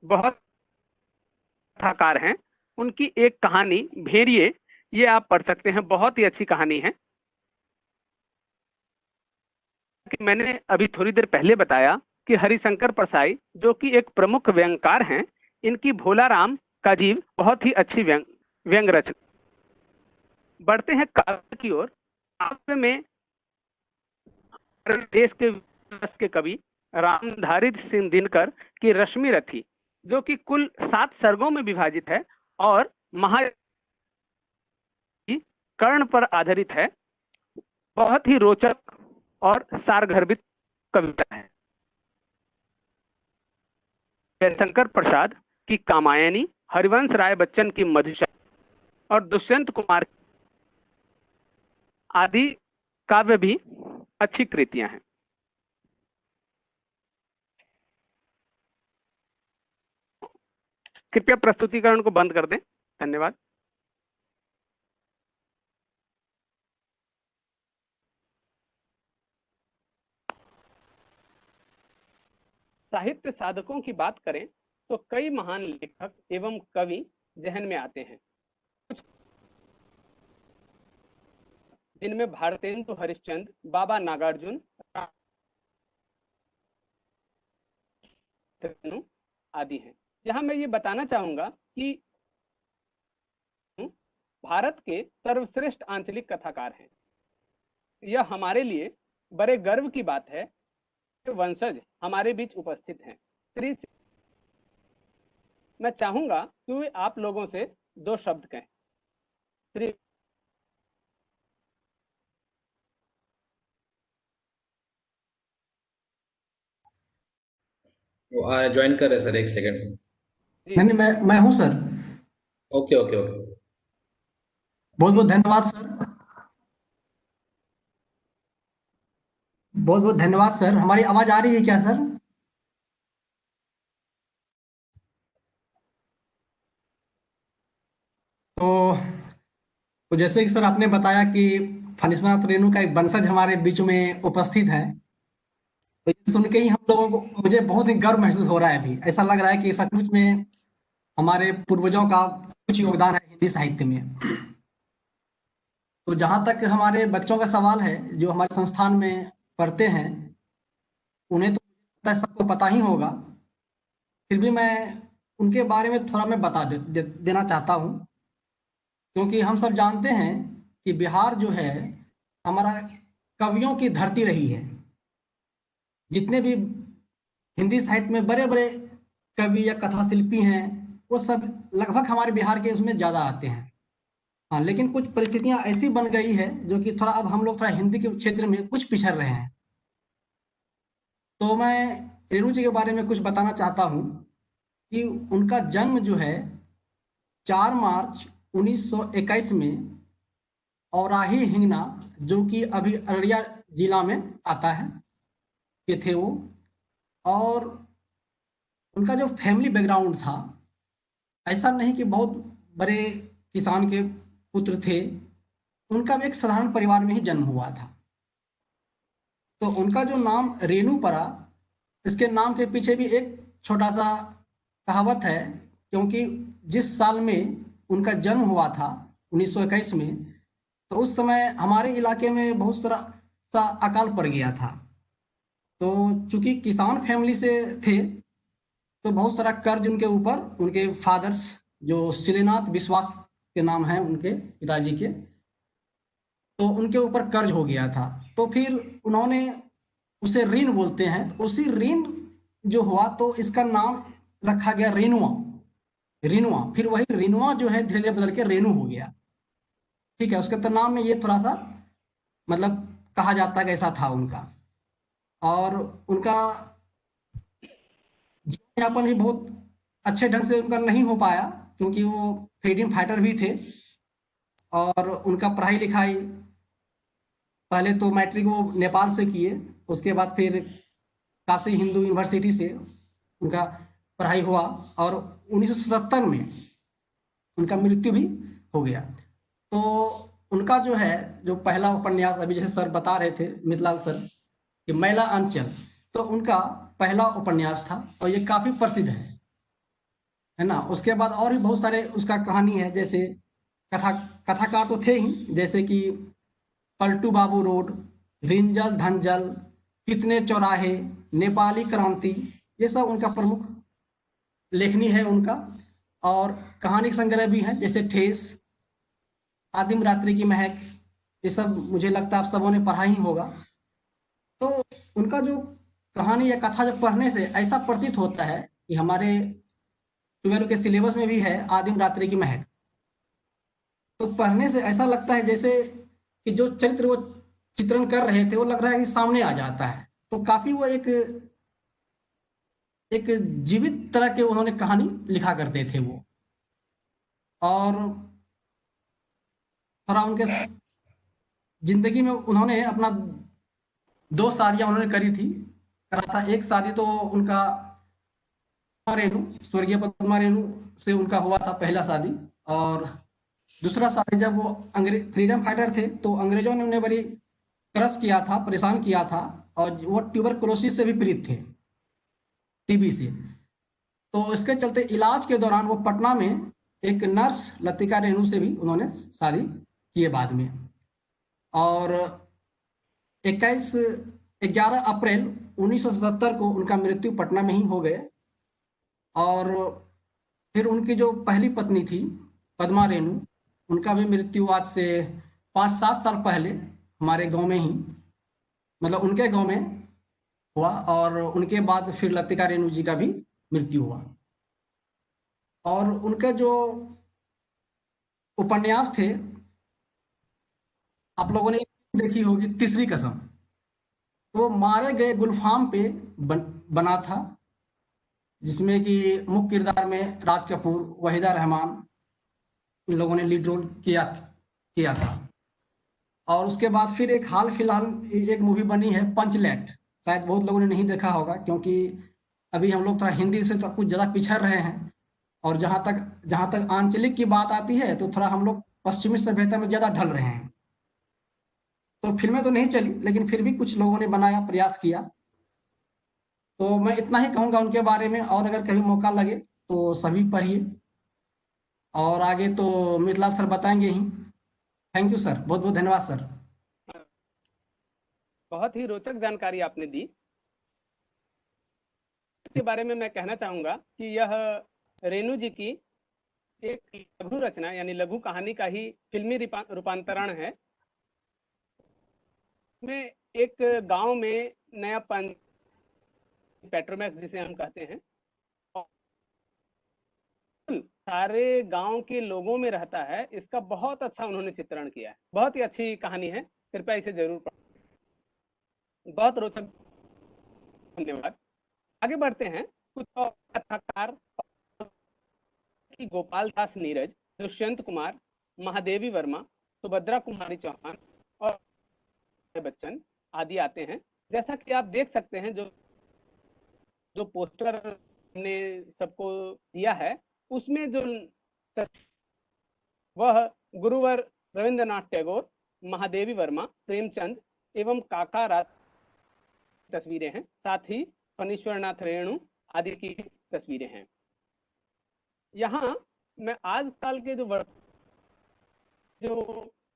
A: बहुत कथाकार हैं, उनकी एक कहानी भेड़िए, ये आप पढ़ सकते हैं, बहुत ही अच्छी कहानी है। कि मैंने अभी थोड़ी देर पहले बताया कि हरिशंकर परसाई जो कि एक प्रमुख व्यंगकार हैं, इनकी भोला राम का जीव बहुत ही अच्छी व्यंग रचना। बढ़ते हैं काव्य की ओर। काव्य में देश के कवि रामधारी सिंह दिनकर की रश्मि रथी जो कि कुल 7 सर्गों में विभाजित है और कर्ण पर आधारित है, बहुत ही रोचक और सारगर्भित कविता है। जयशंकर प्रसाद की कामायनी, हरिवंश राय बच्चन की मधुशाला और दुष्यंत कुमार आदि काव्य भी अच्छी कृतियां हैं। कृपया प्रस्तुतिकरण को बंद कर दें। धन्यवाद। साहित्य साधकों की बात करें तो कई महान लेखक एवं कवि जहन में आते हैं, जिनमें भारतेंदु हरिश्चंद्र, बाबा नागार्जुन आदि हैं। यहाँ मैं ये बताना चाहूंगा कि भारत के सर्वश्रेष्ठ आंचलिक कथाकार हैं। यह हमारे लिए बड़े गर्व की बात है कि वंशज हमारे बीच उपस्थित हैं। मैं चाहूंगा कि वे आप लोगों से 2 शब्द कहें। श्री
C: वो ज्वाइन कर रहे सर, 1 सेकंड।
F: नहीं नहीं, मैं हूं सर।
C: Okay okay okay.
F: बहुत बहुत धन्यवाद सर। बहुत बहुत धन्यवाद सर। हमारी आवाज आ रही है क्या सर? तो जैसे कि सर आपने बताया कि फणीश्वरनाथ रेणु का एक वंशज हमारे बीच में उपस्थित है, तो ये सुन के ही हम लोगों को, मुझे बहुत ही गर्व महसूस हो रहा है। अभी ऐसा लग रहा है कि सचमुच में हमारे पूर्वजों का कुछ योगदान है हिंदी साहित्य में। तो जहाँ तक हमारे बच्चों का सवाल है जो हमारे संस्थान में पढ़ते हैं, उन्हें तो सबको पता ही होगा, फिर भी मैं उनके बारे में थोड़ा मैं बता देना चाहता हूँ, क्योंकि हम सब जानते हैं कि बिहार जो है हमारा कवियों की धरती रही है। जितने भी हिंदी साहित्य में बड़े बड़े कवि या कथा शिल्पी हैं, वो सब लगभग हमारे बिहार के उसमें ज़्यादा आते हैं। हाँ, लेकिन कुछ परिस्थितियां ऐसी बन गई है जो कि थोड़ा अब हम लोग थोड़ा हिंदी के क्षेत्र में कुछ पिछड़ रहे हैं। तो मैं रेणु जी के बारे में कुछ बताना चाहता हूँ कि उनका जन्म जो है 4 मार्च 1921 में औराही हिंगना, जो कि अभी अररिया जिला में आता है, के थे वो। और उनका जो फैमिली बैकग्राउंड था, ऐसा नहीं कि बहुत बड़े किसान के पुत्र थे, उनका भी एक साधारण परिवार में ही जन्म हुआ था। तो उनका जो नाम रेणु पड़ा, इसके नाम के पीछे भी एक छोटा सा कहावत है, क्योंकि जिस साल में उनका जन्म हुआ था 1921 में, तो उस समय हमारे इलाके में बहुत सा अकाल पड़ गया था। तो चूंकि किसान फैमिली से थे, तो बहुत सारा कर्ज उनके ऊपर, उनके फादर्स जो शिलेनाथ विश्वास के नाम है उनके पिताजी के, तो उनके ऊपर कर्ज हो गया था। तो फिर उन्होंने, उसे ऋण बोलते हैं, तो उसी ऋण जो हुआ तो इसका नाम रखा गया रेणुआ। रेणुआ, फिर वही रेणुआ जो है धीरे धीरे बदल के रेणु हो गया। ठीक है, उसके तो नाम में ये थोड़ा सा मतलब कहा जाता है कि ऐसा था उनका। और उनका जीवन यापन भी बहुत अच्छे ढंग से उनका नहीं हो पाया, क्योंकि वो फ्रीडम फाइटर भी थे। और उनका पढ़ाई लिखाई पहले तो मैट्रिक वो नेपाल से किए, उसके बाद फिर काशी हिंदू यूनिवर्सिटी से उनका पढ़ाई हुआ, और 1977 में उनका मृत्यु भी हो गया। तो उनका जो है, जो पहला उपन्यास अभी जैसे सर बता रहे थे मितलाल सर कि मैला अंचल, तो उनका पहला उपन्यास था और ये काफी प्रसिद्ध है ना। उसके बाद और भी बहुत सारे उसका कहानी है, जैसे कथाकार तो थे ही, जैसे कि पलटू बाबू रोड, रिंजल धंजल, कितने चौराहे, नेपाली क्रांति, ये सब उनका प्रमुख लेखनी है उनका। और कहानी संग्रह भी है, जैसे ठेस, आदिम रात्रि की महक, ये सब मुझे लगता है आप सबों ने पढ़ा ही होगा। तो उनका जो कहानी या कथा जब पढ़ने से ऐसा प्रतीत होता है कि हमारे 12 के सिलेबस में भी है आदिम रात्रि की महक, तो पढ़ने से ऐसा लगता है जैसे कि जो चरित्र वो चित्रण कर रहे थे वो लग रहा है कि सामने आ जाता है। तो काफी वो एक जीवित तरह के उन्होंने कहानी लिखा करते थे वो। और थोड़ा उनके जिंदगी में उन्होंने अपना 2 शादियां उन्होंने करा था। एक शादी तो उनका रेणु, स्वर्गीय पद्मा रेणु से उनका हुआ था पहला शादी। और दूसरा शादी जब वो अंग्रेज फ्रीडम फाइटर थे, तो अंग्रेजों ने उन्हें बड़ी क्रश किया था, परेशान किया था, और वो ट्यूबरकुलोसिस से भी पीड़ित थे, टीबी से। तो इसके चलते इलाज के दौरान वो पटना में एक नर्स लतिका रेणु से भी उन्होंने शादी किए बाद में। और 11 अप्रैल 1977 को उनका मृत्यु पटना में ही हो गए। और फिर उनकी जो पहली पत्नी थी पद्मा रेणु, उनका भी मृत्यु आज से 5-7 साल पहले हमारे गांव में ही, मतलब उनके गांव में हुआ। और उनके बाद फिर लतिका रेणु जी का भी मृत्यु हुआ। और उनके जो उपन्यास थे, आप लोगों ने देखी होगी तीसरी कसम, वो मारे गए गुलफाम पे बना था, जिसमें कि मुख्य किरदार में राज कपूर, वहीदा रहमान, इन लोगों ने लीड रोल किया था। और उसके बाद फिर एक हाल फिलहाल एक मूवी बनी है पंचलैट, शायद बहुत लोगों ने नहीं देखा होगा, क्योंकि अभी हम लोग थोड़ा हिंदी से तो कुछ ज़्यादा पिछड़ रहे हैं। और जहाँ तक आंचलिक की बात आती है, तो थोड़ा हम लोग पश्चिमी सभ्यता में ज़्यादा ढल रहे हैं। तो फिल्में तो नहीं चली, लेकिन फिर भी कुछ लोगों ने बनाया, प्रयास किया। तो मैं इतना ही कहूँगा उनके बारे में, और अगर कभी मौका लगे तो सभी पढ़िए। और आगे तो मितलाल सर बताएंगे ही। थैंक यू सर, बहुत बहुत धन्यवाद सर।
A: बहुत ही रोचक जानकारी आपने दी। के बारे में मैं कहना चाहूंगा कि यह रेणु जी की एक लघु रचना यानी लघु कहानी का ही फिल्मी रूपांतरण है। में एक गांव में नया पेट्रोमैक्स जिसे हम कहते हैं, सारे गांव के लोगों में रहता है। इसका बहुत अच्छा उन्होंने चित्रण किया है, बहुत ही अच्छी कहानी है, कृपया इसे जरूर पढ़ें, बहुत रोचक। धन्यवाद। आगे बढ़ते हैं। कुछ और कथाकार की गोपाल दास नीरज, दुष्यंत कुमार, महादेवी वर्मा, सुभद्रा कुमारी चौहान और बच्चन आदि आते हैं। जैसा कि आप देख सकते हैं, जो पोस्टर ने सबको दिया है उसमें जो वह गुरुवर रविंद्रनाथ टैगोर, महादेवी वर्मा, प्रेमचंद एवं काका रात तस्वीरें हैं। साथ ही फणीश्वरनाथ रेणु आदि की तस्वीरें हैं। यहाँ मैं आजकल के जो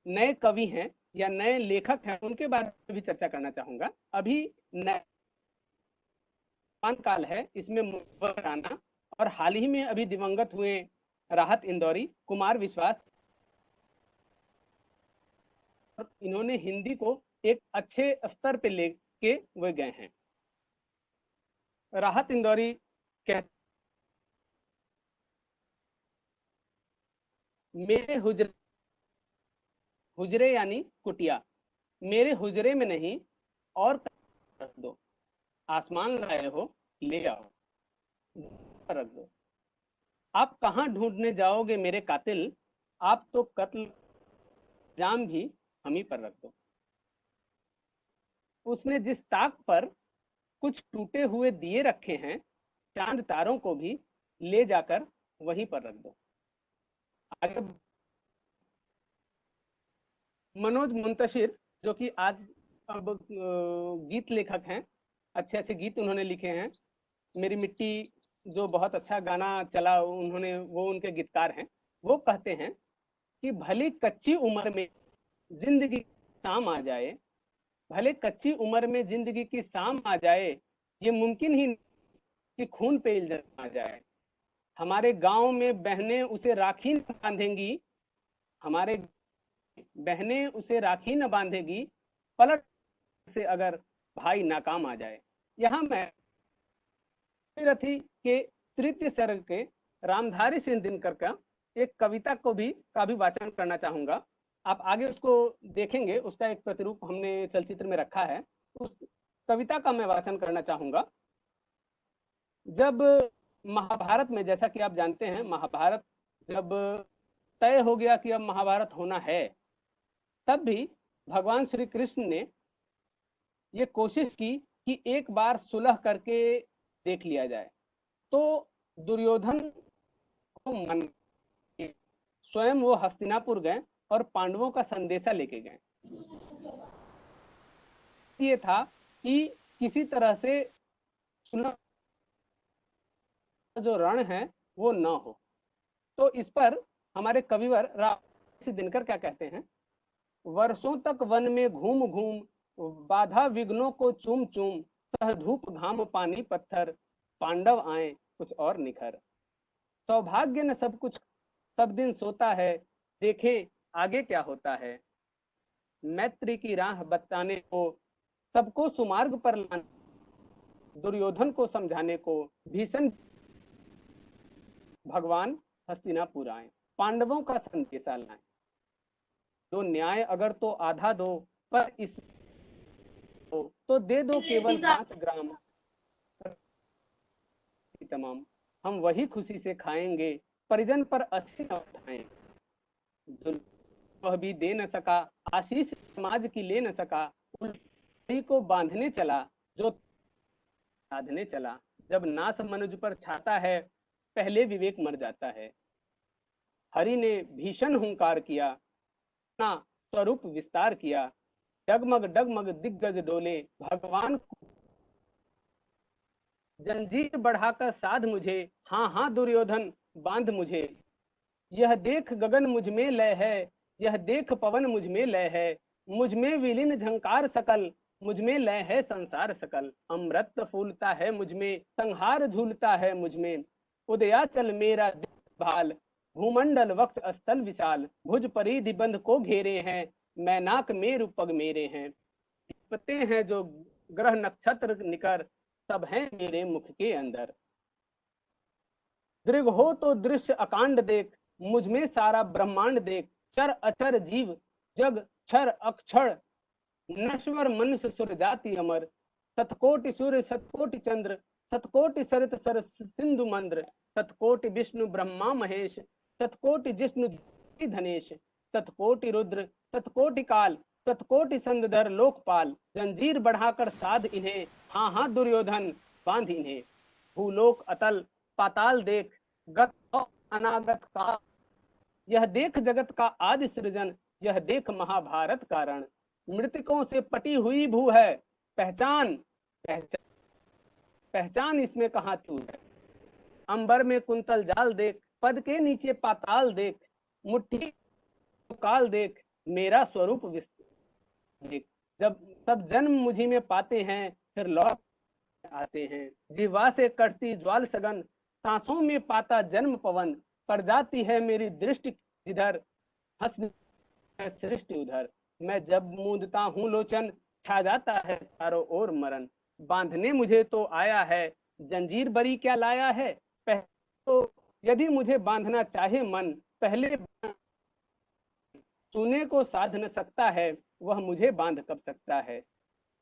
A: नए कवि हैं या नए लेखक हैं उनके बारे में भी चर्चा करना चाहूंगा। अभी काल है, इसमें मुनव्वर राना और हाल ही में अभी दिवंगत हुए राहत इंदौरी, कुमार विश्वास, इन्होंने हिंदी को एक अच्छे स्तर पे लेके वे गए हैं। राहत इंदौरी कहते, मेरे हुजरे यानी कुटिया, मेरे हुजरे में नहीं और रख दो, आसमान लाए हो ले आओ रख दो। आप कहाँ ढूंढने जाओगे मेरे कातिल, आप तो कत्ल जाम भी हम ही पर रख दो। उसने जिस ताक पर कुछ टूटे हुए दिए रखे हैं, चांद तारों को भी ले जाकर वहीं पर रख दो। आगे मनोज मुंतशिर, जो कि आज अब गीत लेखक हैं, अच्छे अच्छे गीत उन्होंने लिखे हैं। मेरी मिट्टी जो बहुत अच्छा गाना चला, उन्होंने वो उनके गीतकार हैं। वो कहते हैं कि भले कच्ची उम्र में जिंदगी शाम आ जाए, भले कच्ची उम्र में जिंदगी की शाम आ जाए, ये मुमकिन ही कि खून पे इल्जाम आ जाए। हमारे गांव में बहनें उसे राखी न बांधेंगी, हमारे बहनें उसे राखी न बांधेगी, पलट से अगर भाई नाकाम आ जाए। यहाँ मैं रथी के तृतीय सर्ग के रामधारी सिंह दिनकर का एक कविता का भी वाचन करना चाहूंगा। आप आगे उसको देखेंगे, उसका एक प्रतिरूप हमने चलचित्र में रखा है। उस कविता का मैं वाचन करना चाहूंगा। जब महाभारत में, जैसा कि आप जानते हैं, महाभारत जब तय हो गया कि अब महाभारत होना है, तब भी भगवान श्री कृष्ण ने ये कोशिश की कि एक बार सुलह करके देख लिया जाए। तो दुर्योधन को मन स्वयं वो हस्तिनापुर गए और पांडवों का संदेशा लेके गए। ये था कि किसी तरह से सुलह जो रण है वो न हो। तो इस पर हमारे कविवर राम दिनकर क्या कहते हैं, वर्षों तक वन में घूम घूम, बाधा विघ्नों को चूम चूम, सह धूप घाम पानी पत्थर, पांडव आए कुछ और निखर। सौभाग्य न सब कुछ सब दिन सोता है, देखे आगे क्या होता है। मैत्री की राह बताने को, सबको सुमार्ग पर लाने, दुर्योधन को समझाने को भीषण भगवान हस्तिनापुर आए, पांडवों का संदेशा लाए। दो न्याय अगर तो आधा दो, पर इस तो दे दो केवल 5 ग्राम तमाम, हम वही खुशी से खाएंगे, परिजन पर 80 न उठाएं। वह भी दे न सका, आशीष समाज की ले न सका, उल्टी को बांधने चला जो साधने चला। जब नास मनुज पर छाता है, पहले विवेक मर जाता है। हरि ने भीषण हुंकार किया, अपना स्वरूप विस्तार किया, डगमग डगमग दिग्गज डोले, भगवान को जंजीर बढ़ाकर साध मुझे, हाँ हाँ दुर्योधन बांध मुझे। यह देख गगन मुझ में लय है, यह देख पवन मुझ में लय है, मुझ में विलीन झंकार सकल, मुझमें लय है संसार सकल, अमृत फूलता है मुझमें, संहार झूलता है मुझमें, उदयाचल मेरा भाल, भूमंडल वक्त स्थल विशाल, भुज परिधि बंध को घेरे हैं, मैनाक मेरु पग मेरे हैं, पते हैं जो ग्रह नक्षत्र निकर, सब हैं मेरे मुख के अंदर। दृग हो तो दृश्य अकांड देख, मुझ में सारा ब्रह्मांड देख, चर अचर जीव जग क्षर अक्षर, नश्वर मनुष्य सुर जाति अमर, सतकोटि सूर्य सतकोटि चंद्र, सतकोटि सरित सर सिंधु मंद्र, सतकोटि विष्णु ब्रह्मा महेश, सतकोटि जिष्णु धनेश, सतकोटि रुद्र सतकोटि काल, सतकोटि संधर लोकपाल, जंजीर बढ़ाकर साध इन्हें, हाँ हाँ दुर्योधन बांध इन्हें, भूलोक अतल पाताल देख, गत अनागत का, यह देख जगत का आदि सृजन, यह देख महाभारत कारण, मृतकों से पटी हुई भू है, पहचान पहचान पहचान इसमें कहाँ तू है, अंबर में कुंतल जाल देख, पद के नीचे पाताल देख, मुट्ठी काल देख, मेरा स्वरूप देख, जब सब जन्म मुझी में पाते हैं, फिर लौट आते हैं, जीवा से कटती ज्वाल सगन, सांसों में पाता जन्म पवन, पड़ जाती है मेरी दृष्टि जिधर, हंस सृष्टि उधर, मैं जब मूंदता हूँ लोचन, छा जाता है चारों ओर मरण, बांधने मुझे तो आया है, जंजीर बरी क्या लाया है, पहले तो यदि मुझे बांधना चाहे मन, पहले सुने को साध न सकता है, वह मुझे बांध कब सकता है,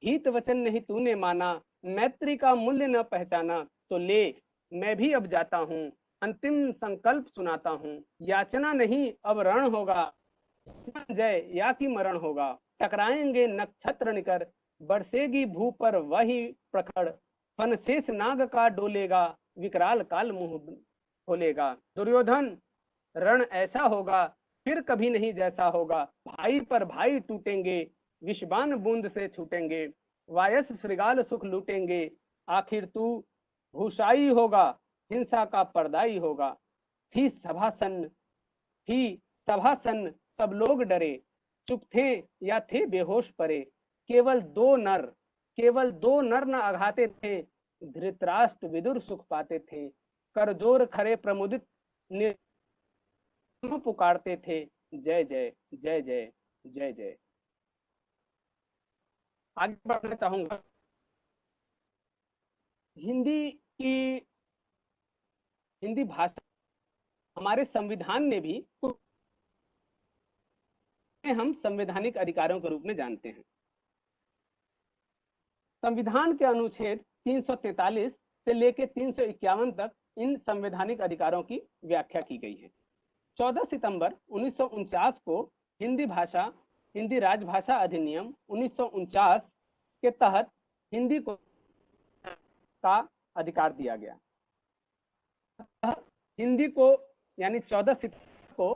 A: हित वचन नहीं तूने माना, मैत्री का मूल्य न पहचाना, तो ले मैं भी अब जाता हूँ, अंतिम संकल्प सुनाता हूँ, याचना नहीं अब रण होगा, जय या की मरण होगा, टकराएंगे नक्षत्र निकर, बरसेगी भू पर वही प्रखर, फन शेष नाग का डोलेगा, विकराल काल मुंह खोलेगा, दुर्योधन रण ऐसा होगा, फिर कभी नहीं जैसा होगा, भाई पर भाई टूटेंगे, विषबान बूंद से छूटेंगे, वायस श्रृगाल सुख लूटेंगे, आखिर तू भूषाई होगा, हिंसा का पर्दाई होगा, थी सभासन सब लोग डरे, चुप थे या थे बेहोश परे, केवल दो नर न अघाते थे, धृतराष्ट्र विदुर सुख पाते थे, करजोर खरे प्रमुदित पुकारते थे, जय जय जय जय जय जय। आगे बढ़ना चाहूंगा। हिंदी भाषा हमारे संविधान ने भी हम संवैधानिक अधिकारों के रूप में जानते हैं। संविधान के अनुच्छेद 343 से लेकर 351 तक इन संवैधानिक अधिकारों की व्याख्या की गई है। 14 सितंबर 1949 को हिंदी राजभाषा अधिनियम 1949 के तहत हिंदी को का अधिकार दिया गया। हिंदी को यानी 14 सितंबर को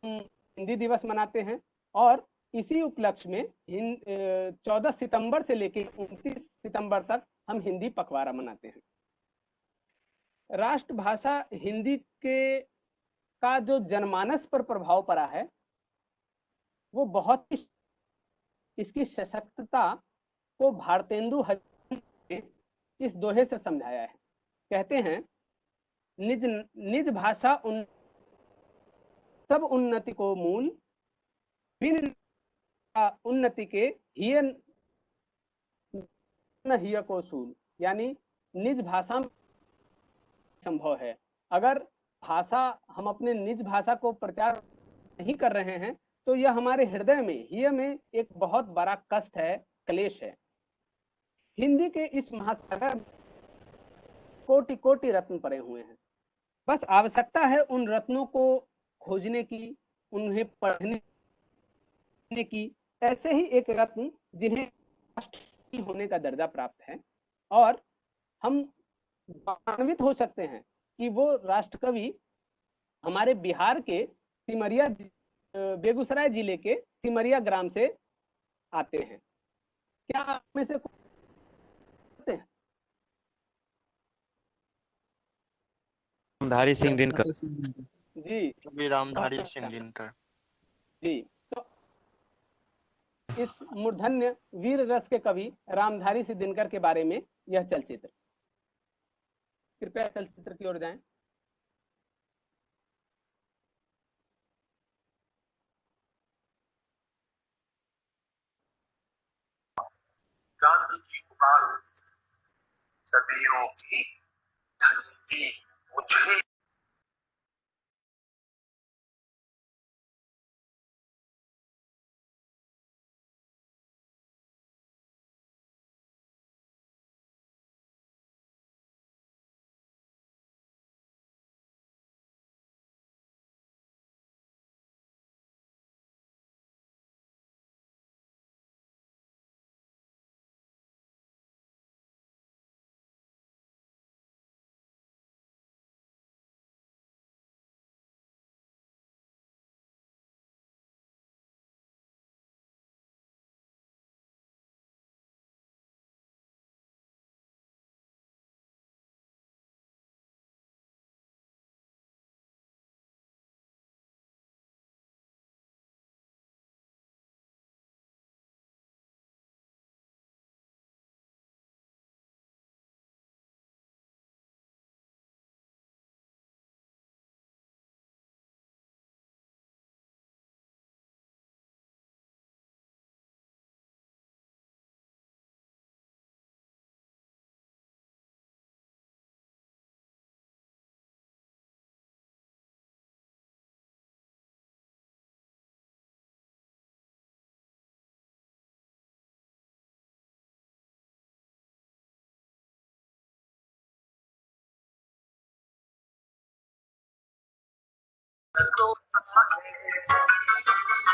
A: हिंदी दिवस मनाते हैं और इसी उपलक्ष्य में 14 सितंबर से लेकर 29 सितंबर तक हम हिंदी पखवाड़ा मनाते हैं। राष्ट्रभाषा हिंदी का जो जनमानस पर प्रभाव पड़ा है वो बहुत ही, इसकी सशक्तता को भारतेंदु हरिवंश ने इस दोहे से समझाया है। कहते हैं निज भाषा सब उन्नति को मूल, बिन उन्नति के हिय न हिय को सूल, यानी निज भाषा में संभव है। अगर भाषा हम अपने निज भाषा को प्रचार नहीं कर रहे हैं तो यह हमारे हृदय में हिय में एक बहुत बड़ा कष्ट है, क्लेश है। हिंदी के इस महासागर कोटि कोटि रत्न पड़े हुए हैं, बस आवश्यकता है उन रत्नों को खोजने की, उन्हें पढ़ने की। ऐसे ही एक रत्न जिन्हें राष्ट्रकवि होने का दर्जा प्राप्त है और हम गौरवान्वित हो सकते हैं कि वो राष्ट्रकवि हमारे बिहार के सिमरिया, बेगूसराय जिले के सिमरिया ग्राम से आते हैं। क्या आप में से
G: रामधारी सिंह दिनकर
A: जी
H: रामधारी सिंह दिनकर
A: जी, तो इस मूर्धन्य वीर रस के कवि रामधारी सिंह दिनकर के बारे में यह चलचित्र। कृपया चलचित्र की ओर जाएं।
E: क्रांति की पुकार सदियों की ठंडी उजली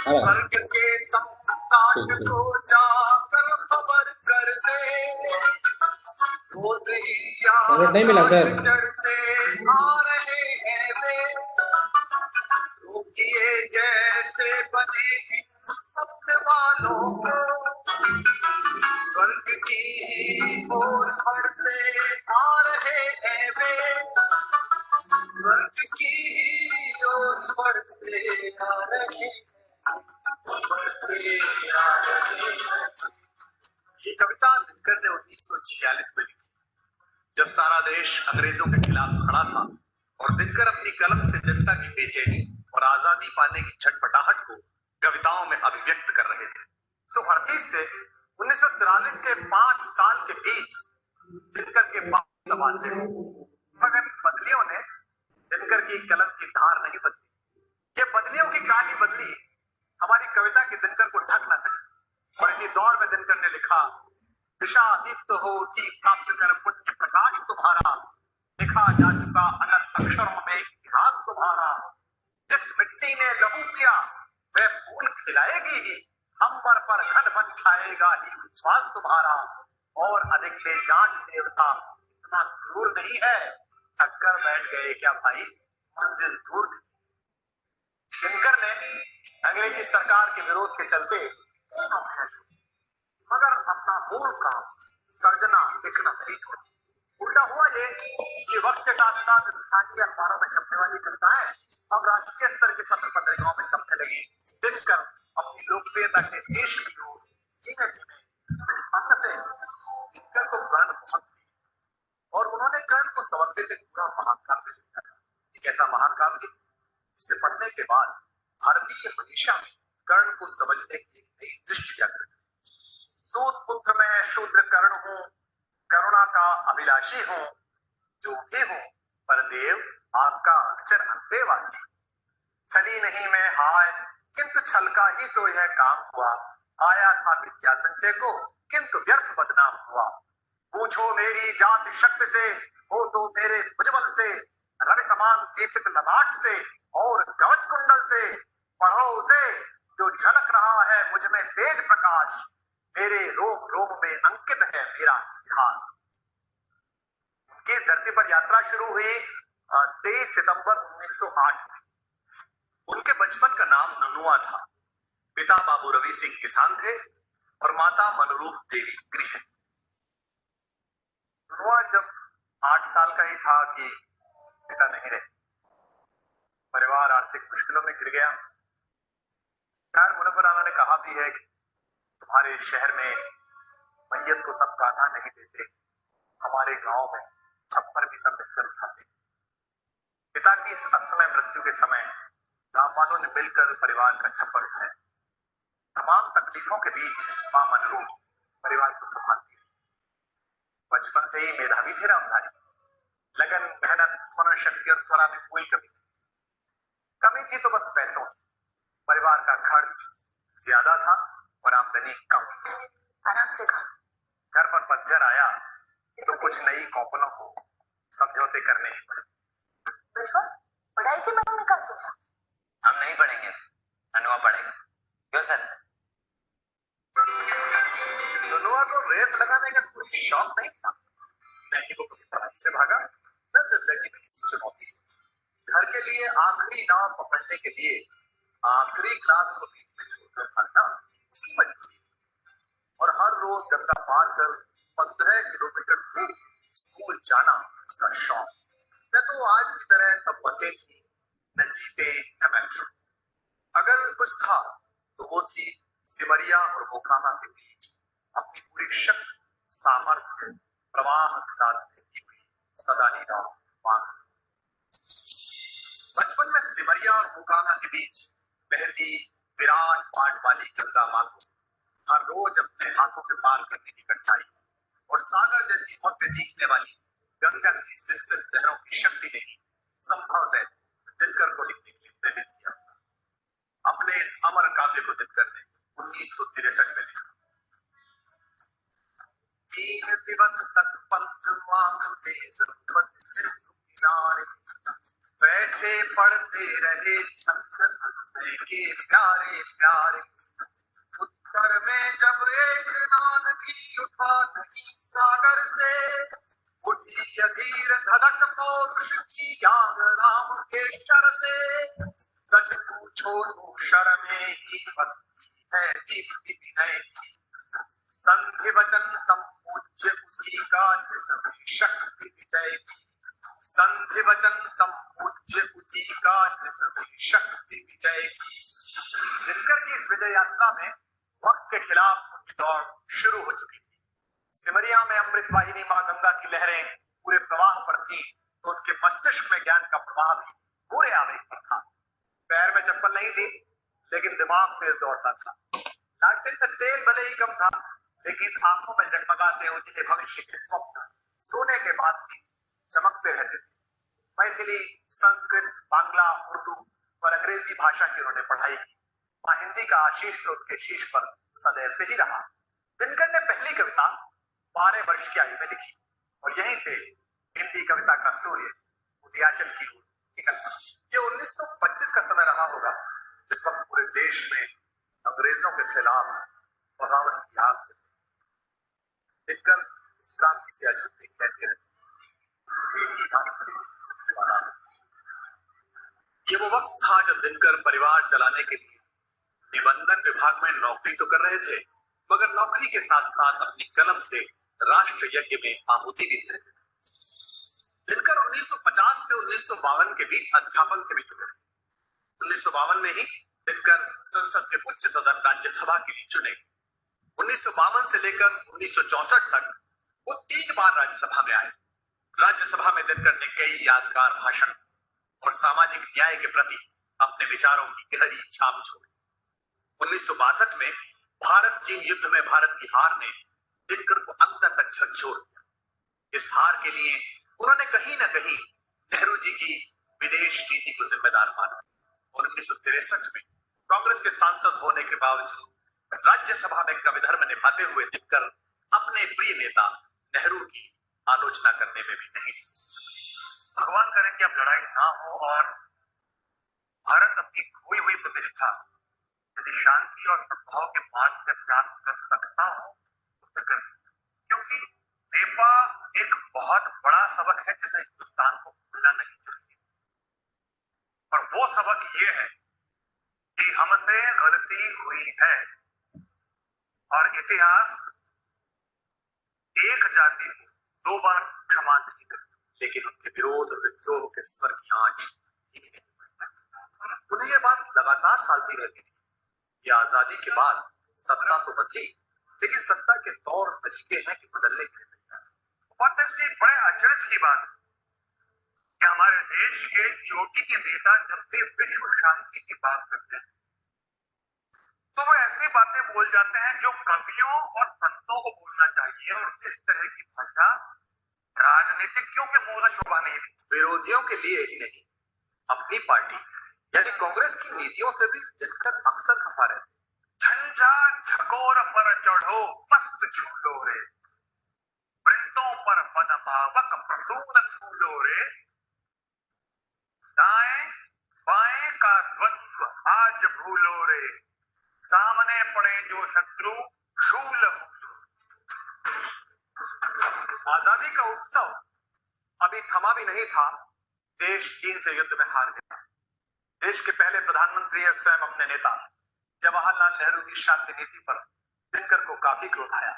E: स्वर्ग के सम्राट को जाकर खबर कर दे
C: नहीं मिला सर।
E: चढ़ते आ रहे हैं वे रोकिए जैसे बने इन सपने वालों को स्वर्ग की ओर बढ़ते आ रहे हैं वे स्वर्ग की ओर बढ़ते आ रहे ये कविता दिनकर ने 1946 में लिखी, जब सारा देश अंग्रेजों के खिलाफ खड़ा था और दिनकर अपनी कलम से जनता की बेचैनी और आजादी पाने की छटपटाहट को कविताओं में अभिव्यक्त कर रहे थे। 1938 से 1943 के 5 साल के बीच दिनकर के 5 तबादले हुए, मगर बदलियों ने दिनकर की कलम की धार नहीं बदली। ये बदलियों की कहानी बदली हमारी कविता के दिनकर को ढक ना सके, और इसी दौर में दिनकर ने लिखा, दिशा दीप्त हो थी प्राप्त कर पुण्य प्रकाश तुम्हारा, लिखा जा चुका अनंत अक्षरों में इतिहास तुम्हारा, जिस मिट्टी ने लहू पिया वह फूल खिलाएगी ही, अंबर पर घन बन छाएगा ही विश्वास तुम्हारा, और अधिक ले जांच देवता इतना क्रूर नहीं है, थककर बैठ गए क्या भाई मंजिल दूर नहीं। दिनकर ने अंग्रेजी सरकार के विरोध के चलते मगर अपना मूल काम सर्जना लिखना नहीं छोड़ा। उल्टा हुआ ये कि वक्त के साथ साथ स्थानीय अखबारों में छपने वाली कविताएं अब राष्ट्रीय स्तर के पत्र पत्रिकाओं में छपने लगी। दिनकर अपनी लोकप्रियता के शीर्ष की ओर धीमे धीमे से दिनकर को कर्ण बहुत और उन्होंने कर्ण को समर्पित एक पूरा महाकाव्य लिखा था। एक ऐसा महाकाव्य जिसे पढ़ने के बाद भारतीय मनीषा में कर्ण को समझने की नई दृष्टि जागृत। सूत पुत्र में शूद्र कर्ण हूं, करुणा का अभिलाषी हूं, जो भी हूं पर देव आपका अक्षर अंतेवासी। छली नहीं मैं हाय किंतु छल का ही तो यह काम हुआ, आया था विद्या संचय को किंतु व्यर्थ बदनाम हुआ। पूछो मेरी जाति शक्ति से, हो तो मेरे भुजबल से, रवि समान दीपित ललाट से और कवच कुंडल से, पढ़ो उसे जो झलक रहा है मुझ में तेज प्रकाश, मेरे रोम रोम में अंकित है मेरा इतिहास। उनकी इस धरती पर यात्रा शुरू हुई 23 सितंबर 1908 में। उनके बचपन का नाम ननुआ था। पिता बाबू रवि सिंह किसान थे और माता मनरूप देवी गृहिणी। ननुआ जब 8 साल का ही था कि पिता नहीं रहे, परिवार आर्थिक मुश्किलों में गिर गया। मुनव्वर आला ने कहा भी है कि तुम्हारे शहर में मैयत को सब कांधा नहीं देते, हमारे गांव में छप्पर भी सब मिलकर उठाते। पिता की इस असमय मृत्यु के समय गांव वालों ने मिलकर परिवार का छप्पर उठाया। तमाम तकलीफों के बीच मां मनरू परिवार को संभालती रही। बचपन से ही मेधावी थे रामधारी। लगन, मेहनत, स्मरण शक्ति और त्वरा में कोई कमी थी तो बस पैसों। परिवार का खर्च ज्यादा था और आमदनी कम।
H: आराम से खा।
E: घर पर पतझड़ आया तो कुछ नई कौपलों को समझौते करने ही पड़े।
H: बचवा, पढ़ाई के बारे में क्या सोचा?
I: हम नहीं पढ़ेंगे, अनुआ पढ़ेगा। क्यों सर?
E: अनुआ को रेस लगाने का कोई शौक नहीं था। न ही वो कभी पढ़ाई से भागा, न जिंदगी में किसी चुनौती से। घर के लिए आखिरी नाव पकड़ने के लिए आखिरी क्लास को बीच में छोड़कर भागना उसकी मजबूरी थी। और हर रोज गंगा पार कर 15 किलोमीटर दूर स्कूल जाना उसका शौक। न तो आज की तरह तब बसें थी, न जीपे, न मेट्रो। अगर कुछ था तो वो थी सिमरिया और मोकामा के बीच अपनी पूरी शक्ति, सामर्थ्य, प्रवाह के साथ बहती हुई सदा नीरव मांग। बचपन में सिमरिया और मोकामा के बीच बहती विराट पाट वाली गंगा मां को हर रोज अपने हाथों से पार करने की कठिनाई और सागर जैसी होते दिखने वाली गंगा की इस विस्तृत लहरों की शक्ति ने संभवतः दिनकर को लिखने के लिए प्रेरित किया। अपने इस अमर काव्य को दिनकर ने 1963 में लिखा। 3 दिवस तक पंथ मांगते जगत सिर किनारे, बैठे पढ़ते रहे छंद के प्यारे प्यारे। उत्तर में जब एक नाद की उठा नहीं सागर से, उठी अधीर धड़क पौरुष की याद राम के शर से। सच पूछो तो शर्में ही बसती है दीप्ति विनय की, संधि वचन संपूज्य उसी का जिसमें शक्ति विजय की। संधि वचन संपूज्य उसी का जिसमें शक्ति विजय की। दिनकर की इस विजय यात्रा में वक्त के खिलाफ उनकी दौड़ शुरू हो चुकी थी। सिमरिया में अमृत वाहिनी मां गंगा की लहरें पूरे प्रवाह पर थी तो उनके मस्तिष्क में ज्ञान का प्रवाह भी पूरे आवेग पर था। पैर में चप्पल नहीं थी लेकिन दिमाग तेज दौड़ता था। लालटेन में तेल भले ही कम था लेकिन आंखों में जगमगाते उजले भविष्य के स्वप्न सोने के बाद भी चमकते रहते थे। मैथिली, संस्कृत, बांग्ला, उर्दू और अंग्रेजी भाषा की उन्होंने पढ़ाई की। हिंदी का आशीष तो उनके शीश पर सदैव से ही रहा। दिनकर ने पहली कविता 12 वर्ष की आयु में लिखी और यहीं से हिंदी कविता का सूर्य उदयाचल की ओर निकल पड़ा। ये 1925 का समय रहा होगा जिस वक्त पूरे देश में अंग्रेजों के खिलाफ बगावत की आग चली। दिनकर इस क्रांति से अछूते कैसे रह सकते? ये वो वक्त था जब दिनकर परिवार चलाने के लिए निबंधन विभाग में नौकरी तो कर रहे थे मगर नौकरी के साथ साथ अपनी कलम से राष्ट्र यज्ञ में आहुति भी दे रहे थे। दिनकर 1950 से 1952 के बीच अध्यापन से भी जुड़े। 1952 में ही दिनकर संसद के उच्च सदन राज्यसभा के लिए चुने। 1952 से लेकर 1964 तक वो 3 बार राज्यसभा में आए। राज्यसभा में दिनकर ने कई यादगार भाषण और सामाजिक न्याय के प्रति अपने विचारों की गहरी छाप छोड़ी। 1962 में भारत चीन युद्ध में भारत की हार ने दिनकर को अंत तक झकझोर दिया। इस हार के लिए उन्होंने कहीं ना कहीं नेहरू जी की विदेश नीति को जिम्मेदार माना। 1963 में कांग्रेस के सांसद होने के बावजूद राज्यसभा में कविधर्म निभाते हुए दिनकर अपने प्रिय नेता नेहरू की आलोचना करने में भी नहीं। भगवान करे कि अब लड़ाई ना हो और भारत अपनी खोई हुई प्रतिष्ठा यदि शांति और सद्भाव के मार्ग से प्राप्त कर सकता हो तो कर, क्योंकि नेफा एक बहुत बड़ा सबक है जिसे हिंदुस्तान को भूलना नहीं चाहिए। और वो सबक ये है कि हमसे गलती हुई है और इतिहास एक जाति को 2 बार क्षमा नहीं करता, लेकिन उनके विरोध विद्रोह के स्वर की आंच उन्हें ये बात लगातार सालती रहती थी। ये आजादी के बाद सत्ता तो बदली, लेकिन सत्ता के तौर तरीके हैं कि बदलने के लिए तैयार। उपाध्यक्ष जी, बड़े अचरज की बात कि हमारे देश के चोटी के नेता जब भी विश्व शांति की बात करते हैं तो वो ऐसी बातें बोल जाते हैं जो कवियों और संतों को बोलना चाहिए, और इस तरह की भाषा राजनीतिज्ञों के मुंह से शोभा नहीं देती। विरोधियों के लिए ही नहीं, अपनी पार्टी यानी कांग्रेस की नीतियों से भी दिनकर अक्सर खफा रहते। झंझा झकोर पर चढ़ो मस्त झूलो रे, वृंदों पर पदपावक प्रसून फूलो रे, दाएं बाएं का द्वंद्व आज भूलो रे, सामने पड़े जो शत्रु शूल हूलो। आजादी का उत्सव अभी थमा भी नहीं था, देश चीन से युद्ध में हार गया। देश के पहले प्रधानमंत्री और स्वयं अपने नेता जवाहरलाल नेहरू की शांति नीति पर दिनकर को काफी क्रोध आया,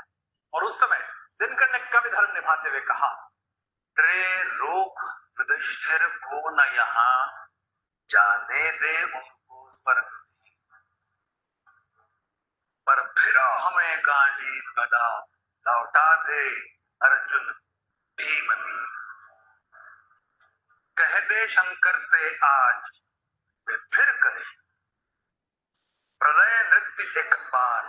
E: और उस समय दिनकर ने कवि धर्म निभाते हुए कहा, रे रोक युधिष्ठिर को न यहाँ, जाने दे उनको स्वर्ग, पर फिरा हमें गांडीव गदा, लौटा दे अर्जुन भीमनी। कह दे शंकर से आज वे फिर करे प्रलय नृत्य एक बार,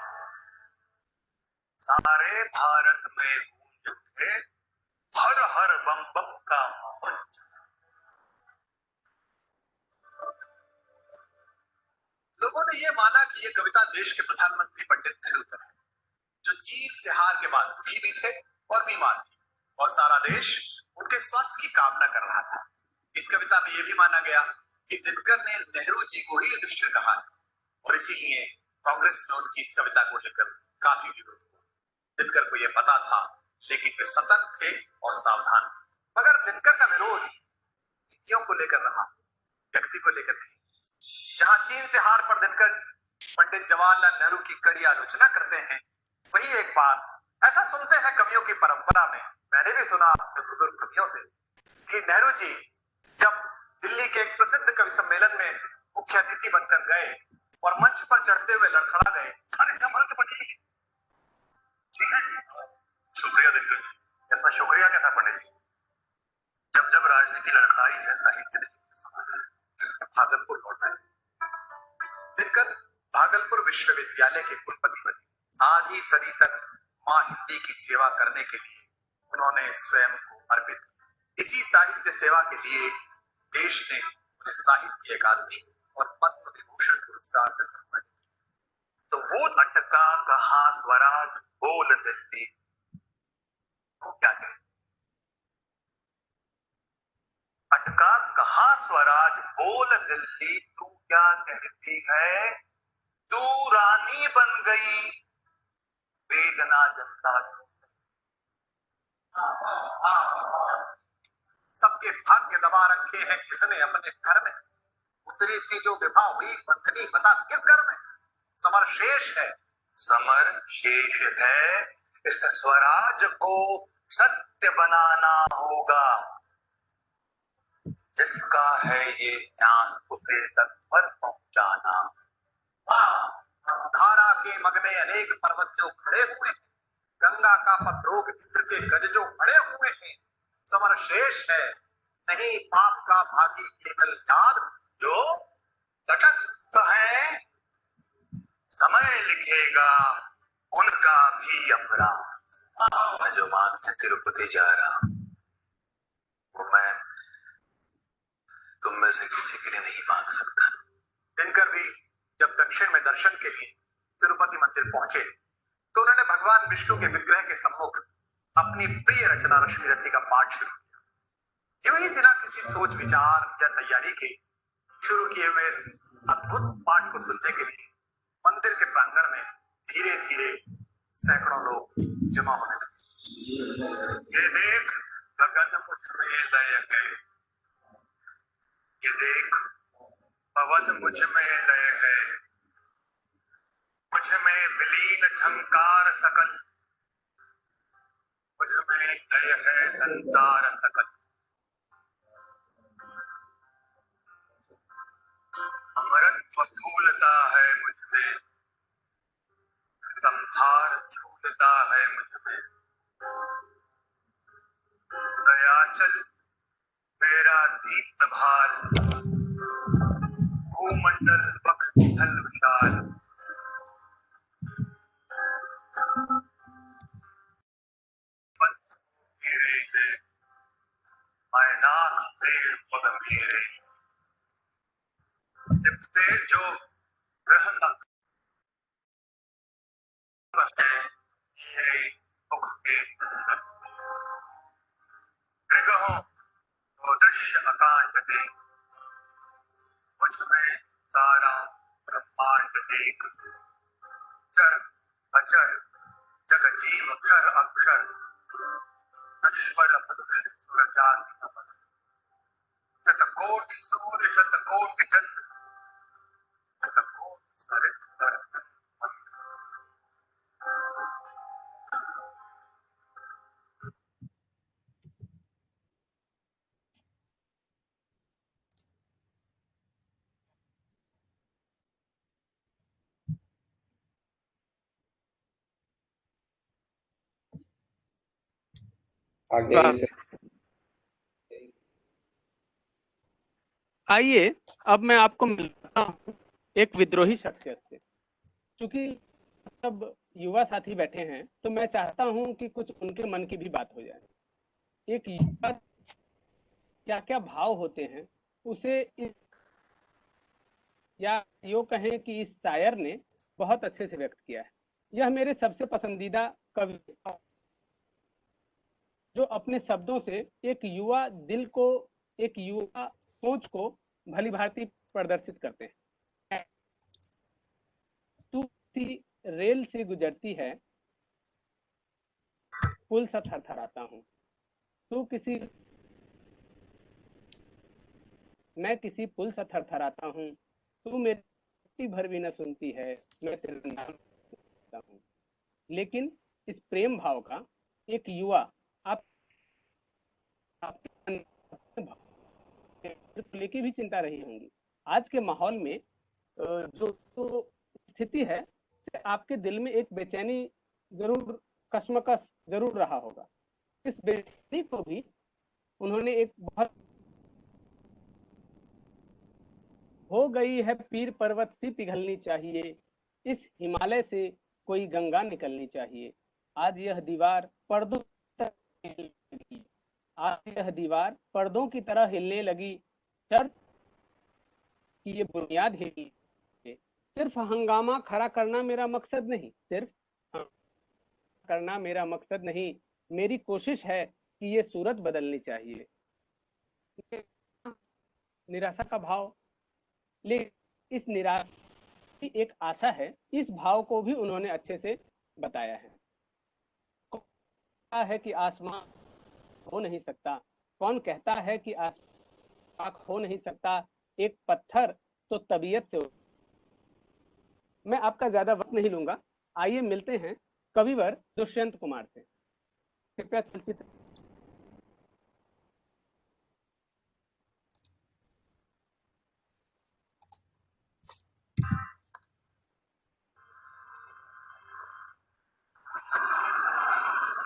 E: सारे भारत में गूंज उठे हर हर बम बम का माहौल। लोगों ने यह माना कि यह कविता देश के प्रधानमंत्री पंडित नेहरू पर है, जो चीन से हार के बाद दुखी भी थे और बीमार भी, और सारा देश उनके स्वास्थ्य की कामना कर रहा था। इस कविता में यह भी माना गया कि दिनकर ने नेहरू जी को ही युधिष्ठिर कहा, और इसीलिए कांग्रेस में उनकी इस कविता को लेकर काफी विरोध हुआ। दिनकर को यह पता था, लेकिन वे सतर्क थे और सावधान। मगर दिनकर का विरोध नीतियों को लेकर रहा, व्यक्ति को लेकर नहीं। जहां चीन से हार पर दिनकर पंडित जवाहरलाल नेहरू की कड़ी आलोचना करते हैं, वही एक बार ऐसा सुनते हैं कवियों की परंपरा में, मैंने भी सुना अपने बुजुर्ग कवियों से, कि नेहरू जी जब दिल्ली के एक प्रसिद्ध कवि सम्मेलन में मुख्य अतिथि बनकर गए और मंच पर चढ़ते हुए लड़खड़ा गए, अरे संभल के पढ़िए। ठीक है, शुक्रिया दिनकर जी। इसमें शुक्रिया कैसा पंडित जी, जब जब राजनीति लड़खड़ाई है साहित्य नहीं। भागलपुर लौटा है दिनकर, भागलपुर विश्वविद्यालय के कुलपति बने। आधी सदी तक मां हिंदी की सेवा करने के लिए उन्होंने स्वयं को अर्पित किया। इसी साहित्य सेवा के लिए देश ने उन्हें साहित्य अकादमी और पद्म विभूषण पुरस्कार से सम्मानित किया। तो वो अटका कहा स्वराज बोल दिल्ली, वो क्या कहे, अटका कहा स्वराज बोल दिल्ली, तू क्या कहती है, तू रानी बन गई वेदना जनता। सबके भाग्य दबा रखे हैं किसने अपने घर में, उतरी थी जो विभा हुई बंधनी बता किस घर में, समर शेष है, समर शेष है, इस स्वराज को सत्य बनाना होगा, जिसका है ये न्यास उसे सत पर पहुंचाना। धारा के मग में अनेक पर्वत जो खड़े हुए हैं, गंगा का पथरोग इंद्र के गज जो खड़े हुए हैं, समर शेष है नहीं पाप का भागी केवल याद, जो तटस्थ है समय लिखेगा उनका भी अपराध। मैं जो मान के तिरुपति जा रहा हूं, वो मैं तुम में से किसी के लिए नहीं मांग सकता। दिनकर भी जब दक्षिण में दर्शन के लिए तिरुपति मंदिर पहुंचे, तो उन्होंने भगवान विष्णु के विग्रह के सम्मुख अपनी प्रिय रचना रश्मिरथी का पाठ शुरू किया। यूं ही बिना किसी सोच विचार या तैयारी के शुरू किए हुए इस अद्भुत पाठ को सुनने के लिए मंदिर के प्रांगण में धीरे धीरे सैकड़ों लोग जमा होने लगे। ये देख गगन मुझमें लय है, ये देख पवन मुझ में लय है, मुझ में विलीन झंकार सकल, मुझ में लय है संसार सकल। अमृत फूलता है मुझ में, भूमंडल पक्ष स्थल विशाल घेरे हैं मैदान पेड़ पग घेरे दिखते जो ग्रह तक घेरे मुख के ग्रहों तो दृश्य अकांड देख मुझ में सारा ब्रह्मांड देख चर अचर जग जीव क्षर अक्षर नश्वर मनुष्य सुरजाति नमन शतकोटि सूर्य शतकोटि चंद्र शतकोटि सरित सरस
C: आगे से
A: आइए अब मैं आपको मिलता हूँ एक विद्रोही शख्सियत से। क्योंकि सब युवा साथी बैठे हैं तो मैं चाहता हूँ कि कुछ उनके मन की भी बात हो जाए। एक युवा क्या क्या भाव होते हैं उसे इस या यो कहें कि इस शायर ने बहुत अच्छे से व्यक्त किया है। यह मेरे सबसे पसंदीदा कवि जो अपने शब्दों से एक युवा दिल को, एक युवा सोच को भली भांति प्रदर्शित करते हैं। तू किसी रेल से गुजरती है, पुल सा थरथराता हूँ। मैं किसी पुल सा थरथराता हूँ। तू मेरी भर भी न सुनती है, मैं तेरा नाम सुनता हूँ। लेकिन इस प्रेम भाव का एक युवा लेके भी चिंता रही होंगी। आज के माहौल में जो स्थिति है आपके दिल में एक बेचैनी जरूर, कश्मकश जरूर रहा होगा। इस बेचैनी को भी उन्होंने एक बहुत हो गई है पीर पर्वत सी पिघलनी चाहिए, इस हिमालय से कोई गंगा निकलनी चाहिए। आज यह दीवार पर्दों की तरह हिलने लगी, शर्त कि ये बुनियाद हिली। सिर्फ हंगामा खड़ा करना मेरा मकसद नहीं, मेरी कोशिश है कि ये सूरत बदलनी चाहिए। निराशा का भाव, लेकिन इस निराशा की एक आशा है, इस भाव को भी उन्होंने अच्छे से बताया है। कौन है कि आसमान हो नहीं सकता, कौन कहता है कि आसमान हो नहीं सकता, एक पत्थर तो तबीयत से। मैं आपका ज्यादा वक्त नहीं लूंगा, आइए मिलते हैं कविवर दुष्यंत कुमार से। कृपया चलचित्र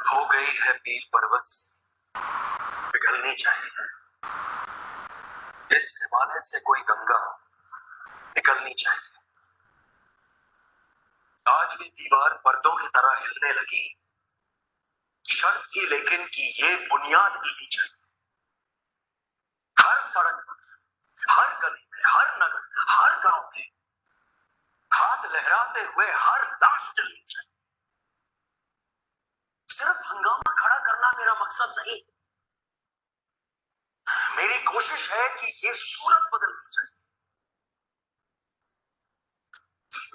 E: हो गई है पीर पर्वत पिघलनी चाहिए, इस हिमालय से कोई गंगा निकलनी चाहिए। आज ये दीवार पर्दों की तरह हिलने लगी, शर्त थी लेकिन कि ये बुनियाद हिलनी चाहिए। हर सड़क पर, हर गली में, हर नगर, हर गांव में हाथ लहराते हुए हर लाश चलनी चाहिए। सिर्फ हंगामा खड़ा करना मेरा मकसद नहीं, मेरी कोशिश है कि ये सूरत बदलनी चाहिए।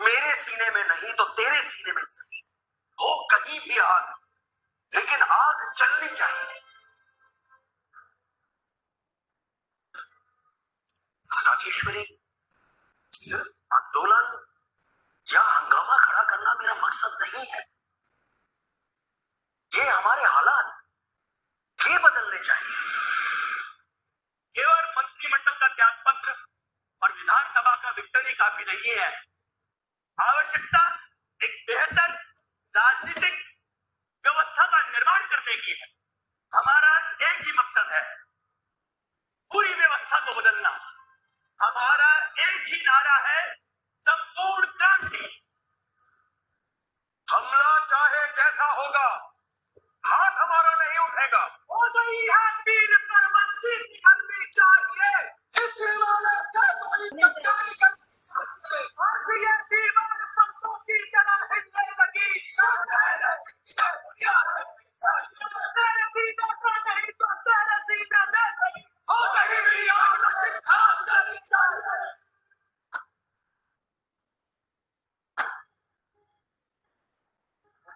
E: मेरे सीने में नहीं तो तेरे सीने में सही हो कहीं भी आग, लेकिन आग जलनी चाहिए। राजेश्वरी, सिर्फ आंदोलन या हंगामा खड़ा करना मेरा मकसद नहीं है। ये हमारे हालात, ये बदलने चाहिए। केवल मंत्रिमंडल का त्याग पत्र और विधानसभा का विक्टरी काफी नहीं है। आवश्यकता एक बेहतर राजनीतिक व्यवस्था का निर्माण करने की है। हमारा एक ही मकसद है, पूरी व्यवस्था को बदलना। हमारा एक ही नारा है संपूर्ण क्रांति। हमला चाहे जैसा होगा, हाथ हमारा नहीं उठेगा। हो गई है पीर पर मस्सी निकलनी चाहिए, इसी वाले से कोई गद्दारी करनी चाहिए। आज ये दीवार पंतों की जलन हिलने लगी, तेरे सीधे पे नहीं तो तेरे सीधे में सही, हो गई भी आग लेकिन आग जलनी चाहिए।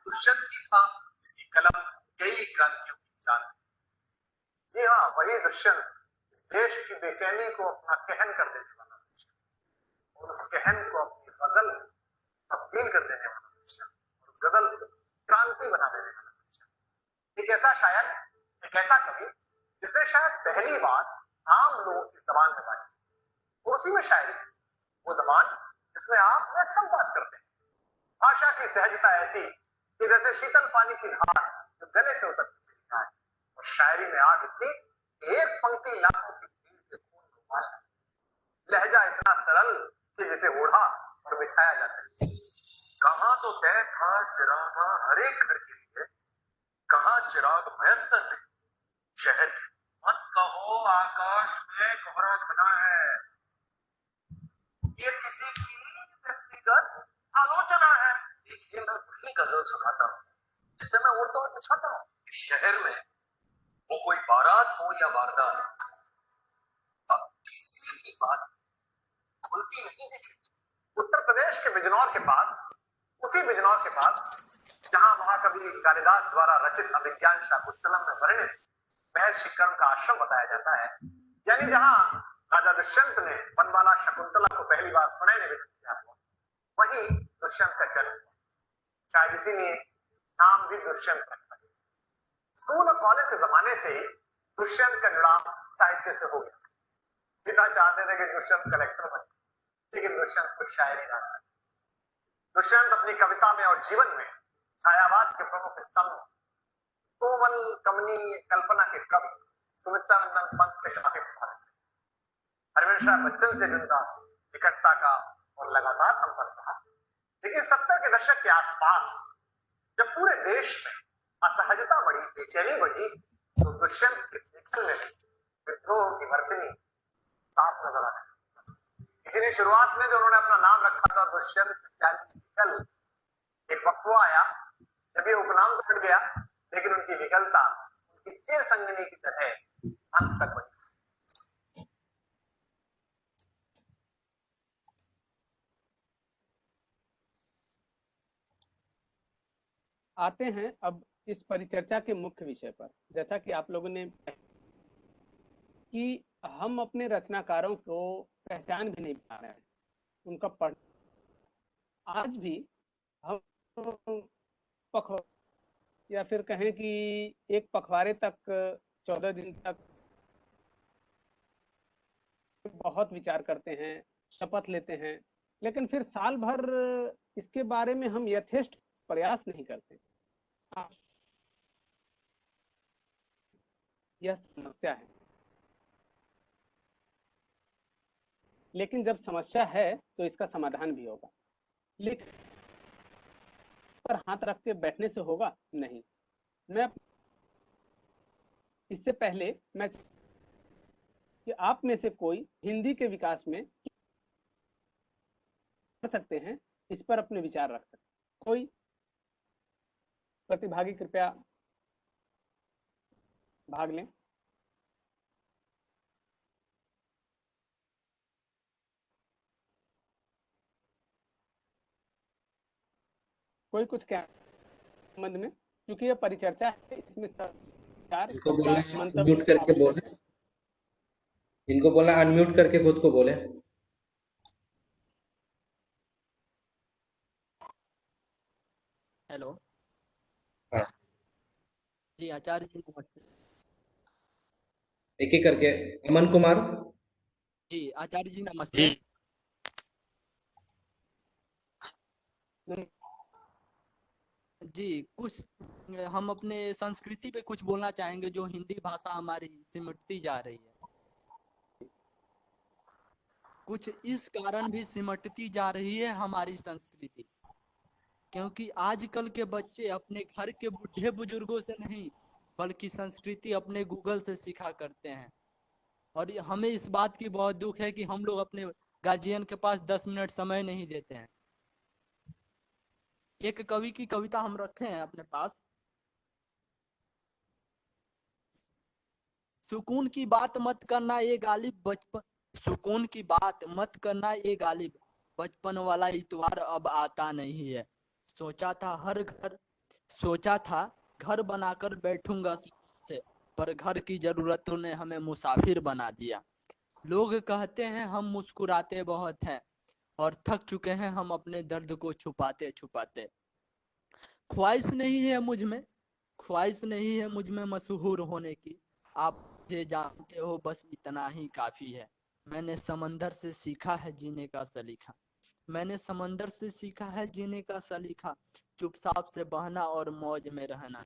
E: दुष्यंत ही था जिसकी कलम कई क्रांतियों की जान। जी हाँ, वही दुष्यंत, इस देश की बेचैनी को अपना कहन कर देने वाला दुष्यंत, और उस कहन को अपनी गजल में तब्दील कर देने वाला दुष्यंत, और उस गजल को क्रांति बना देने वाला दुष्यंत। एक ऐसा शायर, एक ऐसा कवि जिसने शायद पहली बार आम लोगों की जबान में बात की, और उसी में शायरी, वो जबान जिसमें आप मैं सब बात करते हैं। भाषा की सहजता ऐसी कि जैसे शीतल पानी की धार जो गले से उतरती चली जाए, और शायरी में आग इतनी, एक पंक्ति लाखों की भीड़ के खून को उबाल, लहजा इतना सरल कि जिसे ओढ़ा और बिछाया जा सके। कहां तो तय था चिरागा हर एक घर के लिए, कहां चिराग मैसर नहीं शहर के। मत कहो आकाश में कोहरा घना है, ये किसी की व्यक्तिगत आलोचना है। देखिए, मैं वही गजल सुनाता हूँ जिसे मैं उड़ता और बिछाता हूँ। इस शहर में वो कोई बारात हो या वारदात, अब किसी भी बात खुलती नहीं है। उत्तर प्रदेश के बिजनौर के पास, उसी बिजनौर के पास जहां महाकवि कालिदास द्वारा रचित अभिज्ञान शाकुंतलम में वर्णित महर्षि कर्ण का आश्रम बताया जाता है, यानी जहां राजा दुष्यंत ने वनमाला शकुंतला को पहली बार प्रणय निवेदन किया, वही दुष्यंत का जन्म। शायद इसीलिए नाम भी दुष्यंत रखा। स्कूल और कॉलेज के जमाने से ही दुष्यंत का जुड़ाव साहित्य से हो गया। पिता चाहते थे कि दुष्यंत कलेक्टर बने, लेकिन दुष्यंत को शायरी ना सके। दुष्यंत अपनी कविता में और जीवन में छायावाद के प्रमुख स्तंभ, कोमल कमनीय कल्पना के कवि सुमित्रा नंदन पंत से काफी प्रभावित थे। हरवंश राय बच्चन से भी उनका निकटता का और लगातार संपर्क रहा। लेकिन 70 के दशक के आसपास जब पूरे देश में असहजता बढ़ी, बेचैनी बढ़ी, तो दुष्यंत के लेखन में विद्रोह की वर्तनी साफ नजर आने। इसीलिए शुरुआत में जो उन्होंने अपना नाम रखा था दुष्यंत त्यागी विकल, एक वक्त वो आया जब ये उपनाम तो हट गया, लेकिन उनकी विकलता उनकी चिर संगिनी की तरह अंत तक बढ़ी।
A: आते हैं अब इस परिचर्चा के मुख्य विषय पर। जैसा कि आप लोगों ने कि हम अपने रचनाकारों को पहचान भी नहीं पा रहे हैं, उनका पढ़ आज भी हम या फिर कहें कि एक पखवाड़े तक 14 दिन तक बहुत विचार करते हैं, शपथ लेते हैं, लेकिन फिर साल भर इसके बारे में हम यथेष्ट प्रयास नहीं करते। यह समस्या है, लेकिन जब समस्या है तो इसका समाधान भी होगा। लेकिन पर हाथ रख के बैठने से होगा नहीं। मैं इससे पहले मैं कि आप में से कोई हिंदी के विकास में कर सकते हैं, इस पर अपने विचार रख सकते हैं। कोई प्रतिभागी कृपया भाग लें। कोई कुछ क्या संबंध में, क्योंकि यह परिचर्चा है, इसमें
C: इनको बोला अनम्यूट करके बोले, इनको बोला अनम्यूट करके खुद को बोले।
J: हेलो।
C: हाँ,
J: जी आचार्य जी नमस्ते।
C: एक एक करके। अमन कुमार।
J: जी आचार्य जी नमस्ते। जी कुछ हम अपने संस्कृति पे कुछ बोलना चाहेंगे, जो हिंदी भाषा हमारी सिमटती जा रही है। कुछ इस कारण भी सिमटती जा रही है हमारी संस्कृति, क्योंकि आजकल के बच्चे अपने घर के बूढ़े बुजुर्गों से नहीं बल्कि संस्कृति अपने गूगल से सीखा करते हैं। और हमें इस बात की बहुत दुख है कि हम लोग अपने गार्जियन के पास 10 मिनट समय नहीं देते हैं। एक कवि की कविता हम रखे हैं अपने पास। सुकून की बात मत करना ये गालिब बचपन, सुकून की बात मत करना ये गालिब, बचपन वाला इतवार अब आता नहीं है। सोचा था घर बनाकर बैठूंगा से, पर घर की जरूरतों ने हमें मुसाफिर बना दिया। लोग कहते हैं हम मुस्कुराते बहुत हैं और थक चुके हैं हम अपने दर्द को छुपाते छुपाते। ख्वाहिश नहीं है मुझ में मशहूर होने की, आप मुझे जानते हो बस इतना ही काफी है। मैंने समंदर से सीखा है जीने का सलीका, चुपचाप से बहना और मौज में रहना।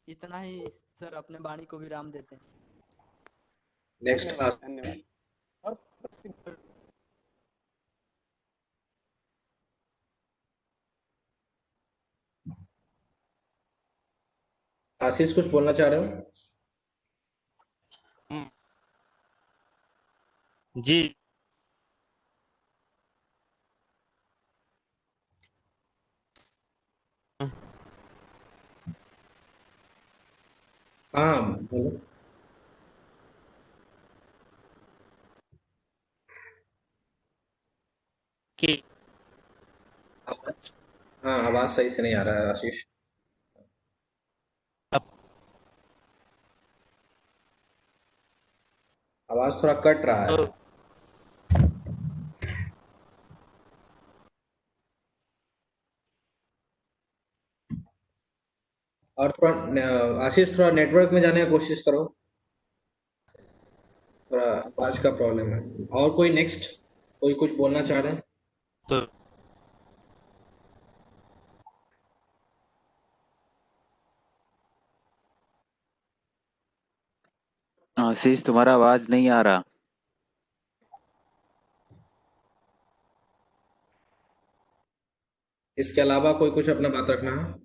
J: इतना ही सर, अपने वाणी को विराम देते हैं।
C: नेक्स्ट
A: धन्यवाद। और
C: आशीष कुछ बोलना चाह रहे हो?
G: जी
C: हाँ बोलो।
G: कि
C: हाँ आवाज सही से नहीं आ रहा है आशीष। आवाज थोड़ा कट रहा है। और थोड़ा आशीष थोड़ा नेटवर्क में जाने की कोशिश करो, थोड़ा आवाज का प्रॉब्लम है। और कोई नेक्स्ट कोई कुछ बोलना चाह रहे हैं?
G: तो
D: आशीष तुम्हारा आवाज नहीं आ रहा।
C: इसके अलावा कोई कुछ अपना बात रखना है?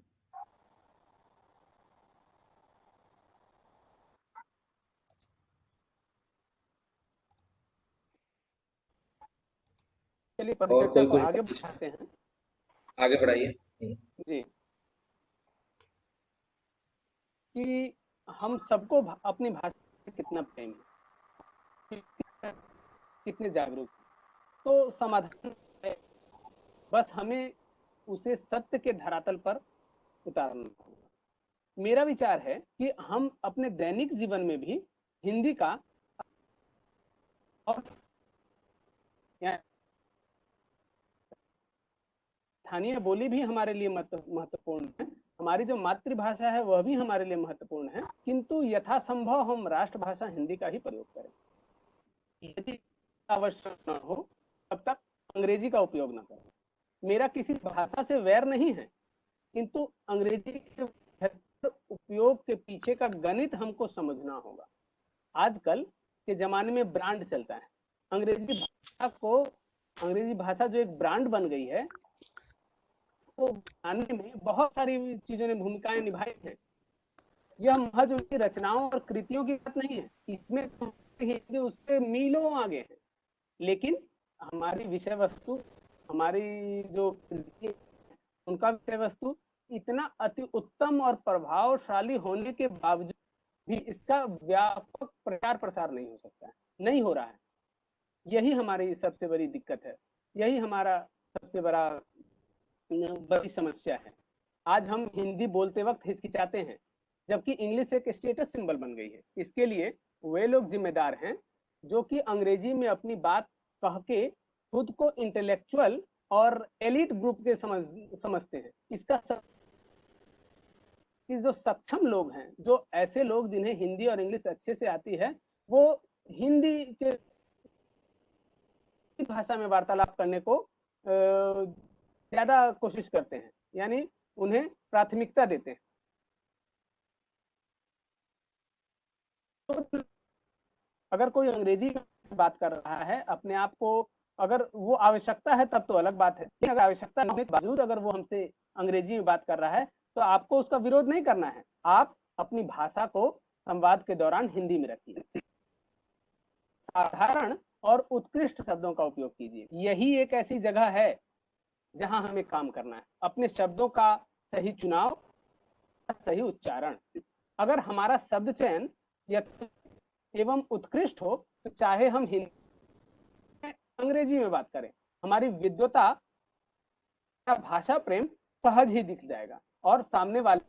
A: चलिए
C: और
A: परिचर्चा
C: कोई
A: को
C: कुछ
A: आगे बढ़ाते हैं।
C: आगे बढ़ाइए।
A: जी, कि हम सबको अपनी भाषा से कितना प्रेम है, कितने जागरूक हैं। तो समाधान है, बस हमें उसे सत्य के धरातल पर उतारना होगा। मेरा विचार है कि हम अपने दैनिक जीवन में भी हिंदी का और स्थानीय बोली भी हमारे लिए महत्वपूर्ण है। हमारी जो मातृभाषा है वह भी हमारे लिए महत्वपूर्ण है, किंतु यथासंभव हम राष्ट्रभाषा हिंदी का ही प्रयोग करें। यदि आवश्यक न हो तब तक अंग्रेजी का उपयोग न करें। मेरा किसी भाषा से वैर नहीं है, किंतु अंग्रेजी के उपयोग के पीछे का गणित हमको समझना होगा। आजकल के जमाने में ब्रांड चलता है। अंग्रेजी भाषा जो एक ब्रांड बन गई है, को बनाने में बहुत सारी चीजों ने भूमिकाएं निभाई हैं। यह महज उनकी रचनाओं और कृतियों की बात नहीं है, इसमें तो हिंदी उससे मीलों आगे है। लेकिन हमारी विषय वस्तु, हमारी जो उनका विषय वस्तु इतना अति उत्तम और प्रभावशाली होने के बावजूद भी इसका व्यापक प्रचार प्रसार नहीं हो सकता है, नहीं हो रहा है। यही हमारी सबसे बड़ी दिक्कत है, यही हमारा सबसे बड़ी समस्या है। आज हम हिंदी बोलते वक्त हिचकिचाते हैं, जबकि इंग्लिश एक स्टेटस सिंबल बन गई है। इसके लिए वे लोग जिम्मेदार हैं जो कि अंग्रेजी में अपनी बात कह के खुद को इंटेलेक्चुअल और एलिट ग्रुप के समझते हैं। कि जो सक्षम लोग हैं, जो ऐसे लोग जिन्हें हिंदी और इंग्लिश अच्छे से आती है, वो हिंदी के भाषा में वार्तालाप करने को ज्यादा कोशिश करते हैं, यानी उन्हें प्राथमिकता देते हैं। तो अगर कोई अंग्रेजी बात कर रहा है, अपने आप को अगर वो आवश्यकता है तब तो अलग बात है, लेकिन अगर आवश्यकता नहीं के बावजूद अगर वो हमसे अंग्रेजी में बात कर रहा है तो आपको उसका विरोध नहीं करना है। आप अपनी भाषा को संवाद के दौरान हिंदी में रखिए, साधारण और उत्कृष्ट शब्दों का उपयोग कीजिए। यही एक ऐसी जगह है जहां हमें काम करना है, अपने शब्दों का सही चुनाव, सही उच्चारण। अगर हमारा शब्द चयन एवं उत्कृष्ट हो तो चाहे हम हिंदी अंग्रेजी में बात करें, हमारी विद्वता, भाषा प्रेम सहज ही दिख जाएगा और सामने वाले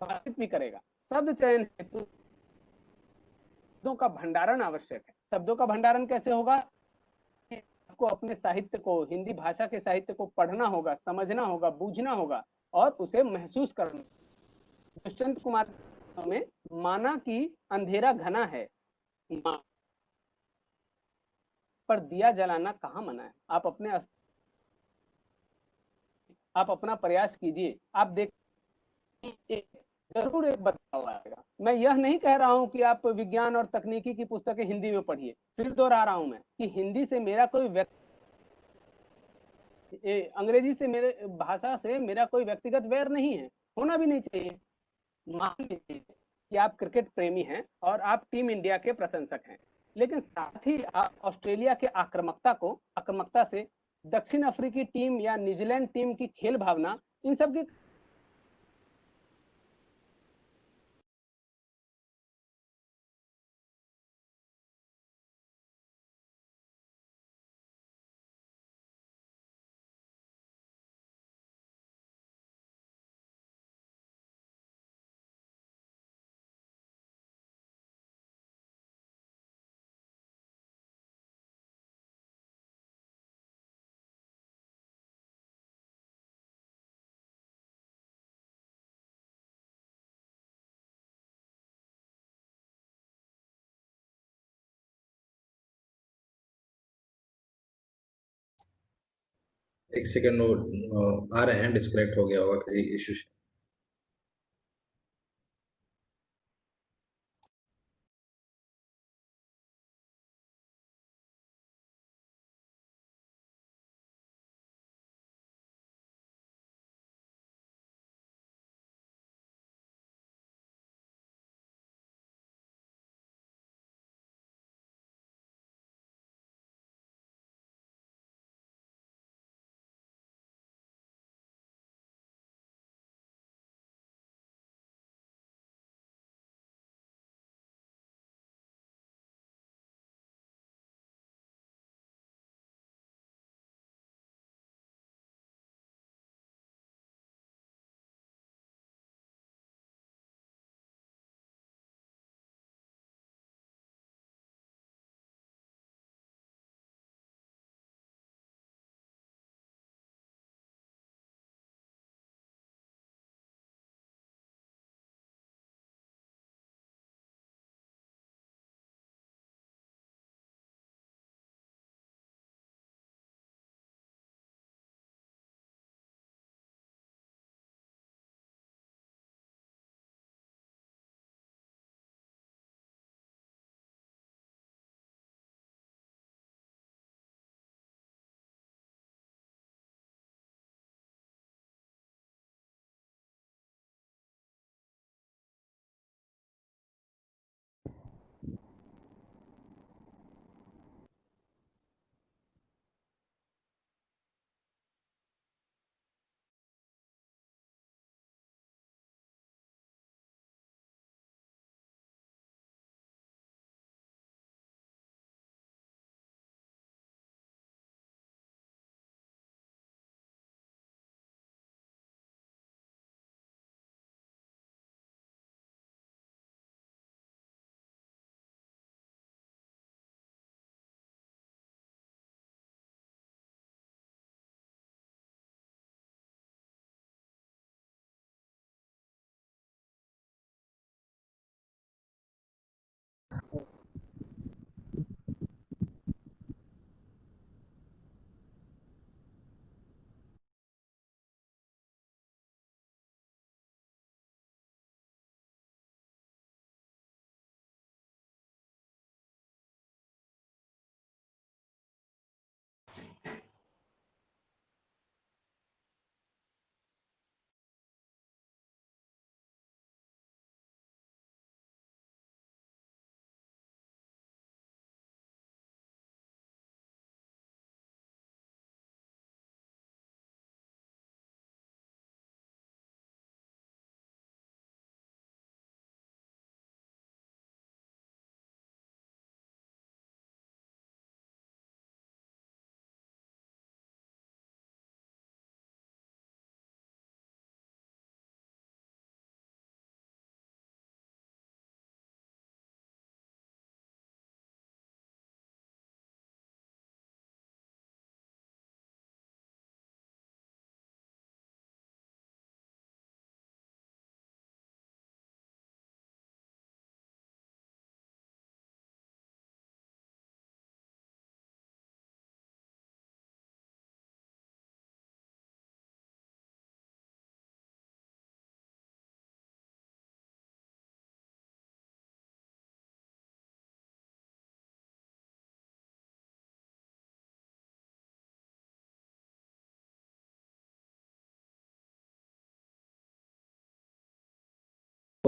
A: बातचीत भी करेगा। शब्द चयन हेतु शब्दों का भंडारण आवश्यक है। शब्दों का भंडारण कैसे होगा? आपको अपने साहित्य को, हिंदी भाषा के साहित्य को पढ़ना होगा, समझना होगा, बूझना होगा और उसे महसूस करना। दुष्यंत कुमार में माना कि अंधेरा घना है पर दिया जलाना कहाँ मना है। आप अपना प्रयास कीजिए, आप देखिए जरूर एक बदलाव आएगा। मैं यह नहीं कह रहा हूं कि आप विज्ञान और तकनीकी की पुस्तकें हिंदी में पढ़िए, फिर दोहरा रहा हूं मैं कि हिंदी से मेरा कोई अंग्रेजी से, मेरे भाषा से मेरा कोई व्यक्तिगत वैर नहीं है, होना भी नहीं चाहिए। मान लीजिए कि आप क्रिकेट प्रेमी हैं और आप टीम इंडिया के प्रशंसक हैं, लेकिन साथ ही आप ऑस्ट्रेलिया के आक्रामकता से, दक्षिण अफ्रीकी टीम या न्यूजीलैंड टीम की खेल भावना, इन सब की
C: एक सेकंड, आ रहे हैं, डिस्कनेक्ट हो गया होगा किसी इशू से।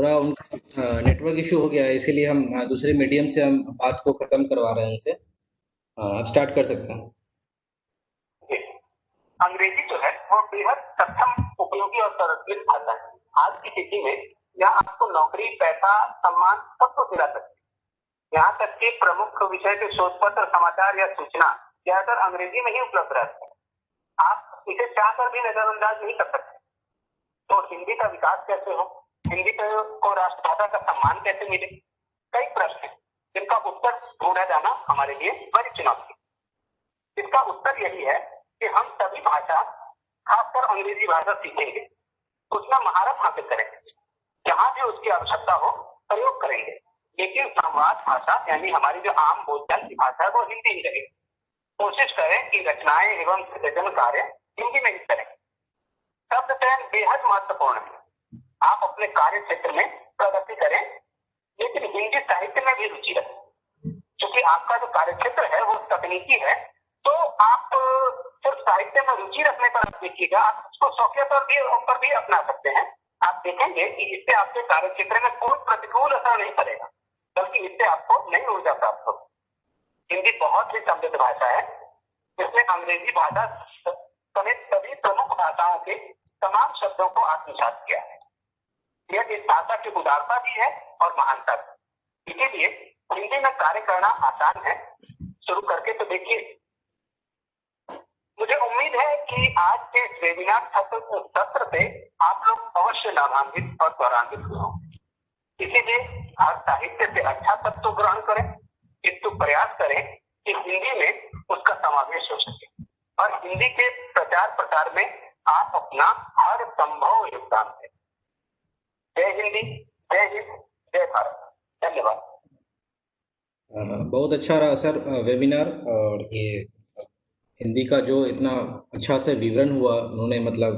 C: थोड़ा उनका नेटवर्क इशू हो गया है, इसीलिए हम दूसरे मीडियम से हम बात को खत्म करवा रहे हैं उनसे। आप स्टार्ट कर सकते हैं।
E: अंग्रेजी जो है वो बेहद सक्षम, उपयोगी और सरल भाषा है। आज की स्थिति में यह आपको नौकरी, पैसा, सम्मान सब कुछ दिला सकती है। यहाँ तक कि प्रमुख विषय के शोध पत्र, समाचार या सूचना ज्यादातर अंग्रेजी में ही उपलब्ध रहते हैं। आप इसे चाहकर भी नजरअंदाज नहीं कर सकते। तो हिंदी का विकास कैसे हो, हिंदी को राष्ट्रभाषा का सम्मान कैसे मिले, कई प्रश्न हैं जिनका उत्तर ढूंढा जाना हमारे लिए बड़ी चुनौती है। इसका उत्तर यही है कि हम सभी भाषा, खासकर अंग्रेजी भाषा सीखेंगे, उसमें महारत हासिल करेंगे, जहां भी उसकी आवश्यकता हो प्रयोग करेंगे, लेकिन संवाद भाषा यानी हमारी जो आम बोलचाल की भाषा है वो हिंदी ही रहेगी। कोशिश करें कि रचनाएं एवं सृजन कार्य हिंदी में ही करें। शब्द चयन बेहद महत्वपूर्ण है। आप अपने कार्य क्षेत्र में प्रगति करें, लेकिन हिंदी साहित्य में भी रुचि रखें। क्योंकि आपका जो कार्य क्षेत्र है वो तकनीकी है, तो आप सिर्फ साहित्य में रुचि रखने पर आप देखिएगा, आप उसको शौकिया पर भी अपना सकते हैं। आप देखेंगे कि इससे आपके कार्य क्षेत्र में कोई प्रतिकूल असर नहीं पड़ेगा, बल्कि इससे आपको नई ऊर्जा प्राप्त होगी। हिंदी बहुत ही समृद्ध भाषा है, जिसमें अंग्रेजी भाषा समेत सभी प्रमुख भाषाओं के तमाम शब्दों को आत्मसात किया है। यह इस भाषा की उदारता भी है और महानता भी। इसीलिए हिंदी में कार्य करना आसान है। शुरू करके तो देखिए। मुझे उम्मीद है कि आज के इस वेबिनार सत्र से आप लोग अवश्य लाभान्वित और गौरवान्वित होंगे। इसीलिए आप साहित्य से अच्छा तत्व ग्रहण करें, किंतु प्रयास करें कि हिंदी में उसका समावेश हो सके और हिंदी के प्रचार प्रसार में आप अपना हर संभव योगदान दें। जय हिंदी, जय हिंद, जय भारत। धन्यवाद।
C: बहुत अच्छा रहा सर वेबिनार, और ये हिंदी का जो इतना अच्छा से विवरण हुआ उन्होंने, मतलब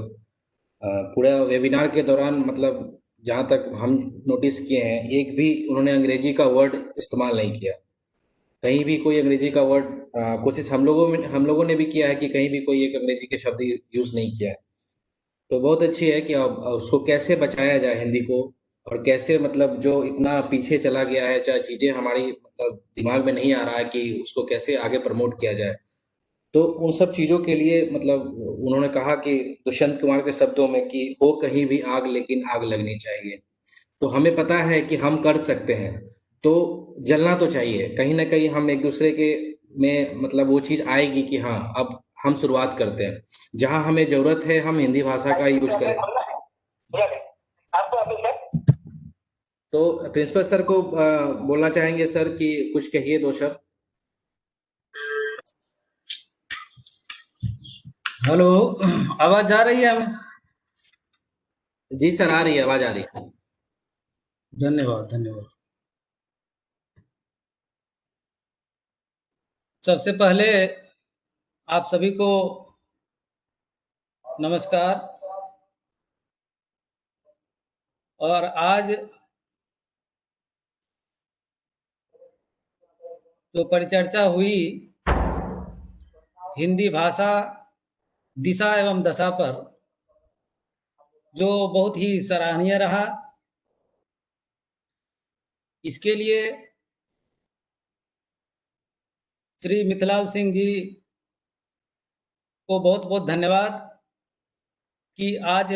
C: पूरा वेबिनार के दौरान, मतलब जहाँ तक हम नोटिस किए हैं, एक भी उन्होंने अंग्रेजी का वर्ड इस्तेमाल नहीं किया। कहीं भी कोई अंग्रेजी का वर्ड, कोशिश हम लोगों ने भी किया है कि कहीं भी कोई एक अंग्रेजी के शब्द यूज़ नहीं किया है। तो बहुत अच्छी है कि अब उसको कैसे बचाया जाए हिंदी को, और कैसे मतलब जो इतना पीछे चला गया है, चाहे चीज़ें हमारी मतलब दिमाग में नहीं आ रहा है कि उसको कैसे आगे प्रमोट किया जाए। तो उन सब चीज़ों के लिए मतलब उन्होंने कहा कि दुष्यंत कुमार के शब्दों में कि हो कहीं भी आग, लेकिन आग लगनी चाहिए। तो हमें पता है कि हम कर सकते हैं, तो जलना तो चाहिए। कहीं ना कहीं हम एक दूसरे के में मतलब वो चीज़ आएगी कि हाँ अब हम शुरुआत करते हैं। जहाँ हमें ज़रूरत है हम हिंदी भाषा का यूज करें। तो प्रिंसिपल सर को बोलना चाहेंगे सर कि कुछ कहिए, दो शब्द।
F: हेलो, आवाज आ रही है हमें?
C: जी सर, आ रही है, आवाज आ रही है।
F: धन्यवाद धन्यवाद। सबसे पहले आप सभी को नमस्कार। और आज जो परिचर्चा हुई हिंदी भाषा दिशा एवं दशा पर, जो बहुत ही सराहनीय रहा, इसके लिए श्री मिथिलाल सिंह जी को बहुत बहुत धन्यवाद कि आज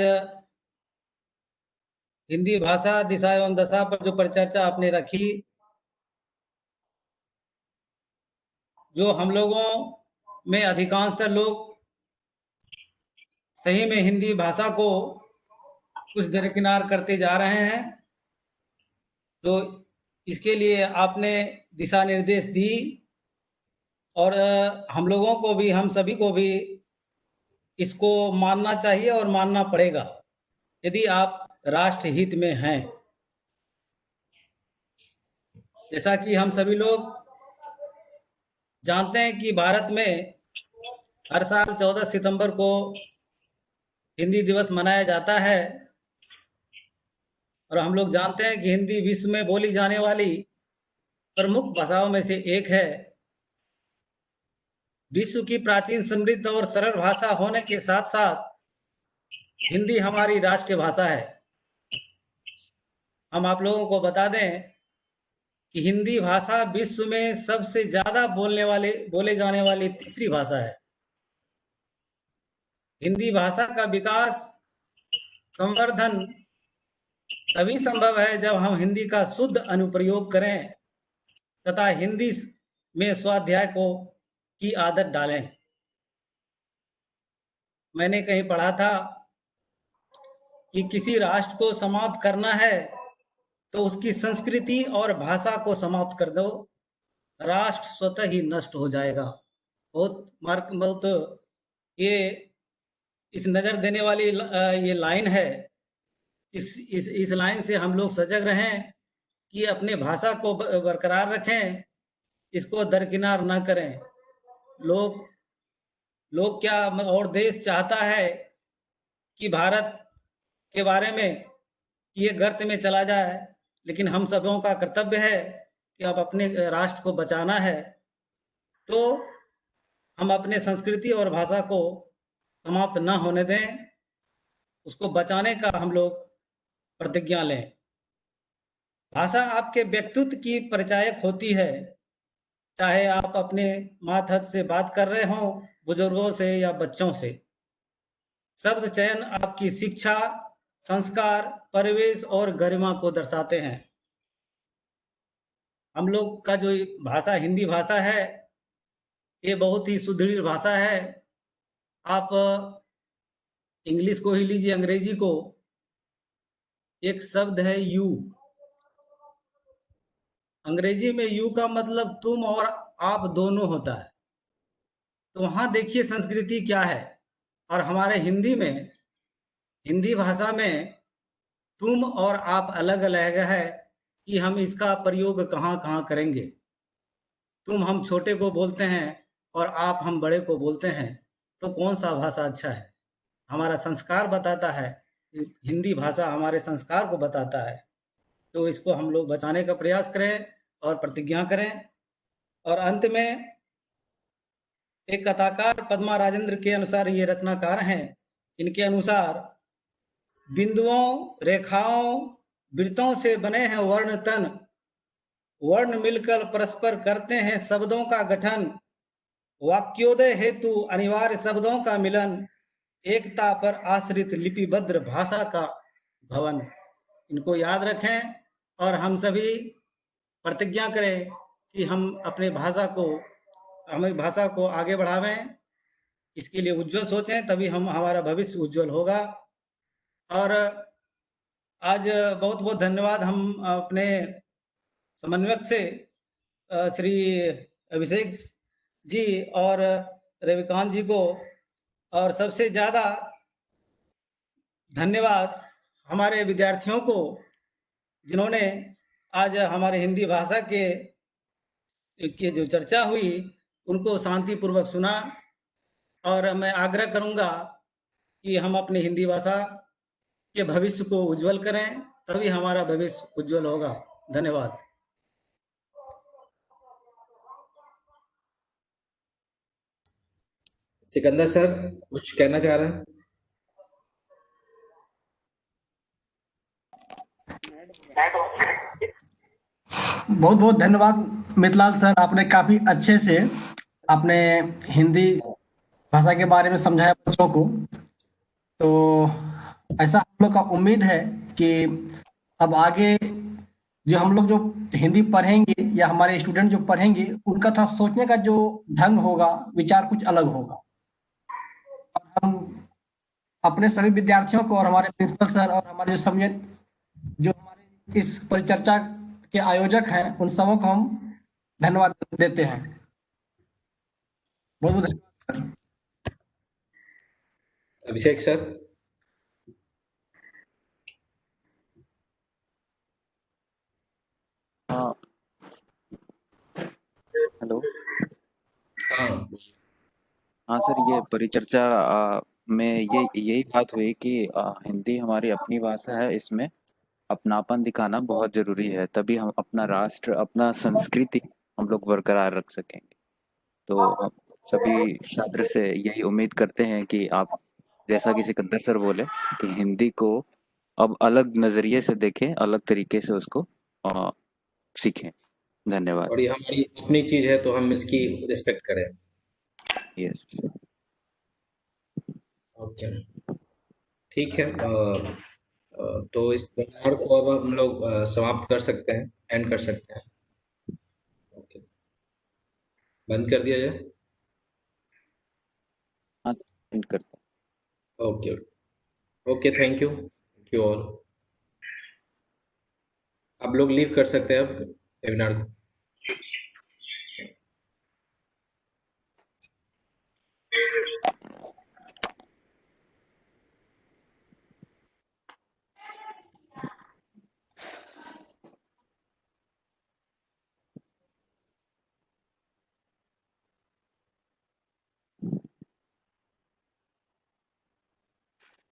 F: हिंदी भाषा दिशा एवं दशा पर जो परिचर्चा आपने रखी, जो हम लोगों में अधिकांशतः लोग सही में हिंदी भाषा को कुछ दरकिनार करते जा रहे हैं, तो इसके लिए आपने दिशा निर्देश दी, और हम लोगों को भी, हम सभी को भी इसको मानना चाहिए और मानना पड़ेगा यदि आप राष्ट्र हित में हैं। जैसा कि हम सभी लोग जानते हैं कि भारत में हर साल 14 सितंबर को हिंदी दिवस मनाया जाता है, और हम लोग जानते हैं कि हिंदी विश्व में बोली जाने वाली प्रमुख भाषाओं में से एक है। विश्व की प्राचीन, समृद्ध और सरल भाषा होने के साथ साथ हिंदी हमारी राष्ट्रीय भाषा है।
K: हम आप लोगों को बता दें कि हिंदी भाषा विश्व में सबसे ज्यादा बोले जाने वाली तीसरी भाषा है। हिंदी भाषा का विकास, संवर्धन तभी संभव है जब हम हिंदी का शुद्ध अनुप्रयोग करें तथा हिंदी में स्वाध्याय की आदत डालें। मैंने कहीं पढ़ा था कि किसी राष्ट्र को समाप्त करना है तो उसकी संस्कृति और भाषा को समाप्त कर दो, राष्ट्र स्वतः ही नष्ट हो जाएगा। बहुत ये इस नजर देने वाली ये लाइन है। इस लाइन से हम लोग सजग रहें कि अपने भाषा को बरकरार रखें, इसको दरकिनार ना करें। लोग क्या और देश चाहता है कि भारत के बारे में ये गर्त में चला जाए, लेकिन हम सबों का कर्तव्य है कि अब अपने राष्ट्र को बचाना है तो हम अपने संस्कृति और भाषा को समाप्त न होने दें, उसको बचाने का हम लोग प्रतिज्ञा लें। भाषा आपके व्यक्तित्व की परिचायक होती है, चाहे आप अपने मातहत से बात कर रहे हों, बुजुर्गों से या बच्चों से। शब्द चयन आपकी शिक्षा, संस्कार, परिवेश और गरिमा को दर्शाते हैं। हम लोग का जो भाषा हिंदी भाषा है ये बहुत ही सुदृढ़ भाषा है। आप इंग्लिश को ही लीजिए, अंग्रेजी को, एक शब्द है यू। अंग्रेजी में यू का मतलब तुम और आप दोनों होता है। तो वहां देखिए संस्कृति क्या है। और हमारे हिंदी में, हिंदी भाषा में तुम और आप अलग अलग है कि हम इसका प्रयोग कहाँ कहाँ करेंगे। तुम हम छोटे को बोलते हैं और आप हम बड़े को बोलते हैं, तो कौन सा भाषा अच्छा है? हमारा संस्कार बताता है, हिंदी भाषा हमारे संस्कार को बताता है। तो इसको हम लोग बचाने का प्रयास करें और प्रतिज्ञा करें। और अंत में एक कथाकार पद्मा राजेंद्र के अनुसार, ये रचनाकार हैं, इनके अनुसार बिंदुओं, रेखाओं, वृत्तों से बने हैं वर्ण तन, वर्ण मिलकर परस्पर करते हैं शब्दों का गठन, वाक्योदय हेतु अनिवार्य शब्दों का मिलन, एकता पर आश्रित लिपिबद्ध भाषा का भवन। इनको याद रखें और हम सभी प्रतिज्ञा करें कि हम अपने हमारी भाषा को आगे बढ़ावें, इसके लिए उज्जवल सोचें, तभी हमारा भविष्य उज्जवल होगा। और आज बहुत बहुत धन्यवाद हम अपने समन्वयक से श्री अभिषेक जी और रविकांत जी को, और सबसे ज़्यादा धन्यवाद हमारे विद्यार्थियों को जिन्होंने आज हमारे हिंदी भाषा के जो चर्चा हुई उनको शांतिपूर्वक सुना। और मैं आग्रह करूंगा कि हम अपनी हिंदी भाषा के भविष्य को उज्जवल करें, तभी हमारा भविष्य उज्जवल होगा। धन्यवाद।
C: सिकंदर सर कुछ कहना चाह रहे हैं?
F: बहुत बहुत धन्यवाद मितलाल सर, आपने काफी अच्छे से आपने हिंदी भाषा के बारे में समझाया बच्चों को। तो ऐसा हम लोग का उम्मीद है कि अब आगे जो हम लोग जो हिंदी पढ़ेंगे या हमारे स्टूडेंट जो पढ़ेंगे, उनका थोड़ा सोचने का जो ढंग होगा, विचार कुछ अलग होगा। और हम अपने सभी विद्यार्थियों को और हमारे प्रिंसिपल सर और हमारे जो हमारे इस परिचर्चा के आयोजक हैं, उन सबों को हम धन्यवाद देते हैं। बहुत बहुत धन्यवाद।
C: अभिषेक सर।
D: हेलो।
C: हाँ
D: हाँ सर, ये परिचर्चा में यही बात हुई कि हिंदी हमारी अपनी भाषा है, इसमें अपनापन दिखाना बहुत जरूरी है, तभी हम अपना राष्ट्र, अपना संस्कृति हम लोग बरकरार रख सकेंगे। तो हम सभी छात्र से यही उम्मीद करते हैं कि आप, जैसा कि सिकंदर सर बोले, कि हिंदी को अब अलग नजरिए से देखें, अलग तरीके से उसको सीखें। धन्यवाद।
C: और ये हमारी अपनी चीज है तो हम इसकी रिस्पेक्ट करें।
D: यस।
C: ओके, ठीक है। तो इस वेबिनार को अब हम लोग समाप्त कर सकते हैं, एंड कर सकते हैं। ओके, बंद कर दिया जाए।
D: हाँ, एंड करते हैं।
C: Okay okay, thank you all. आप लोग लीव कर सकते हैं अब वेबिनार को।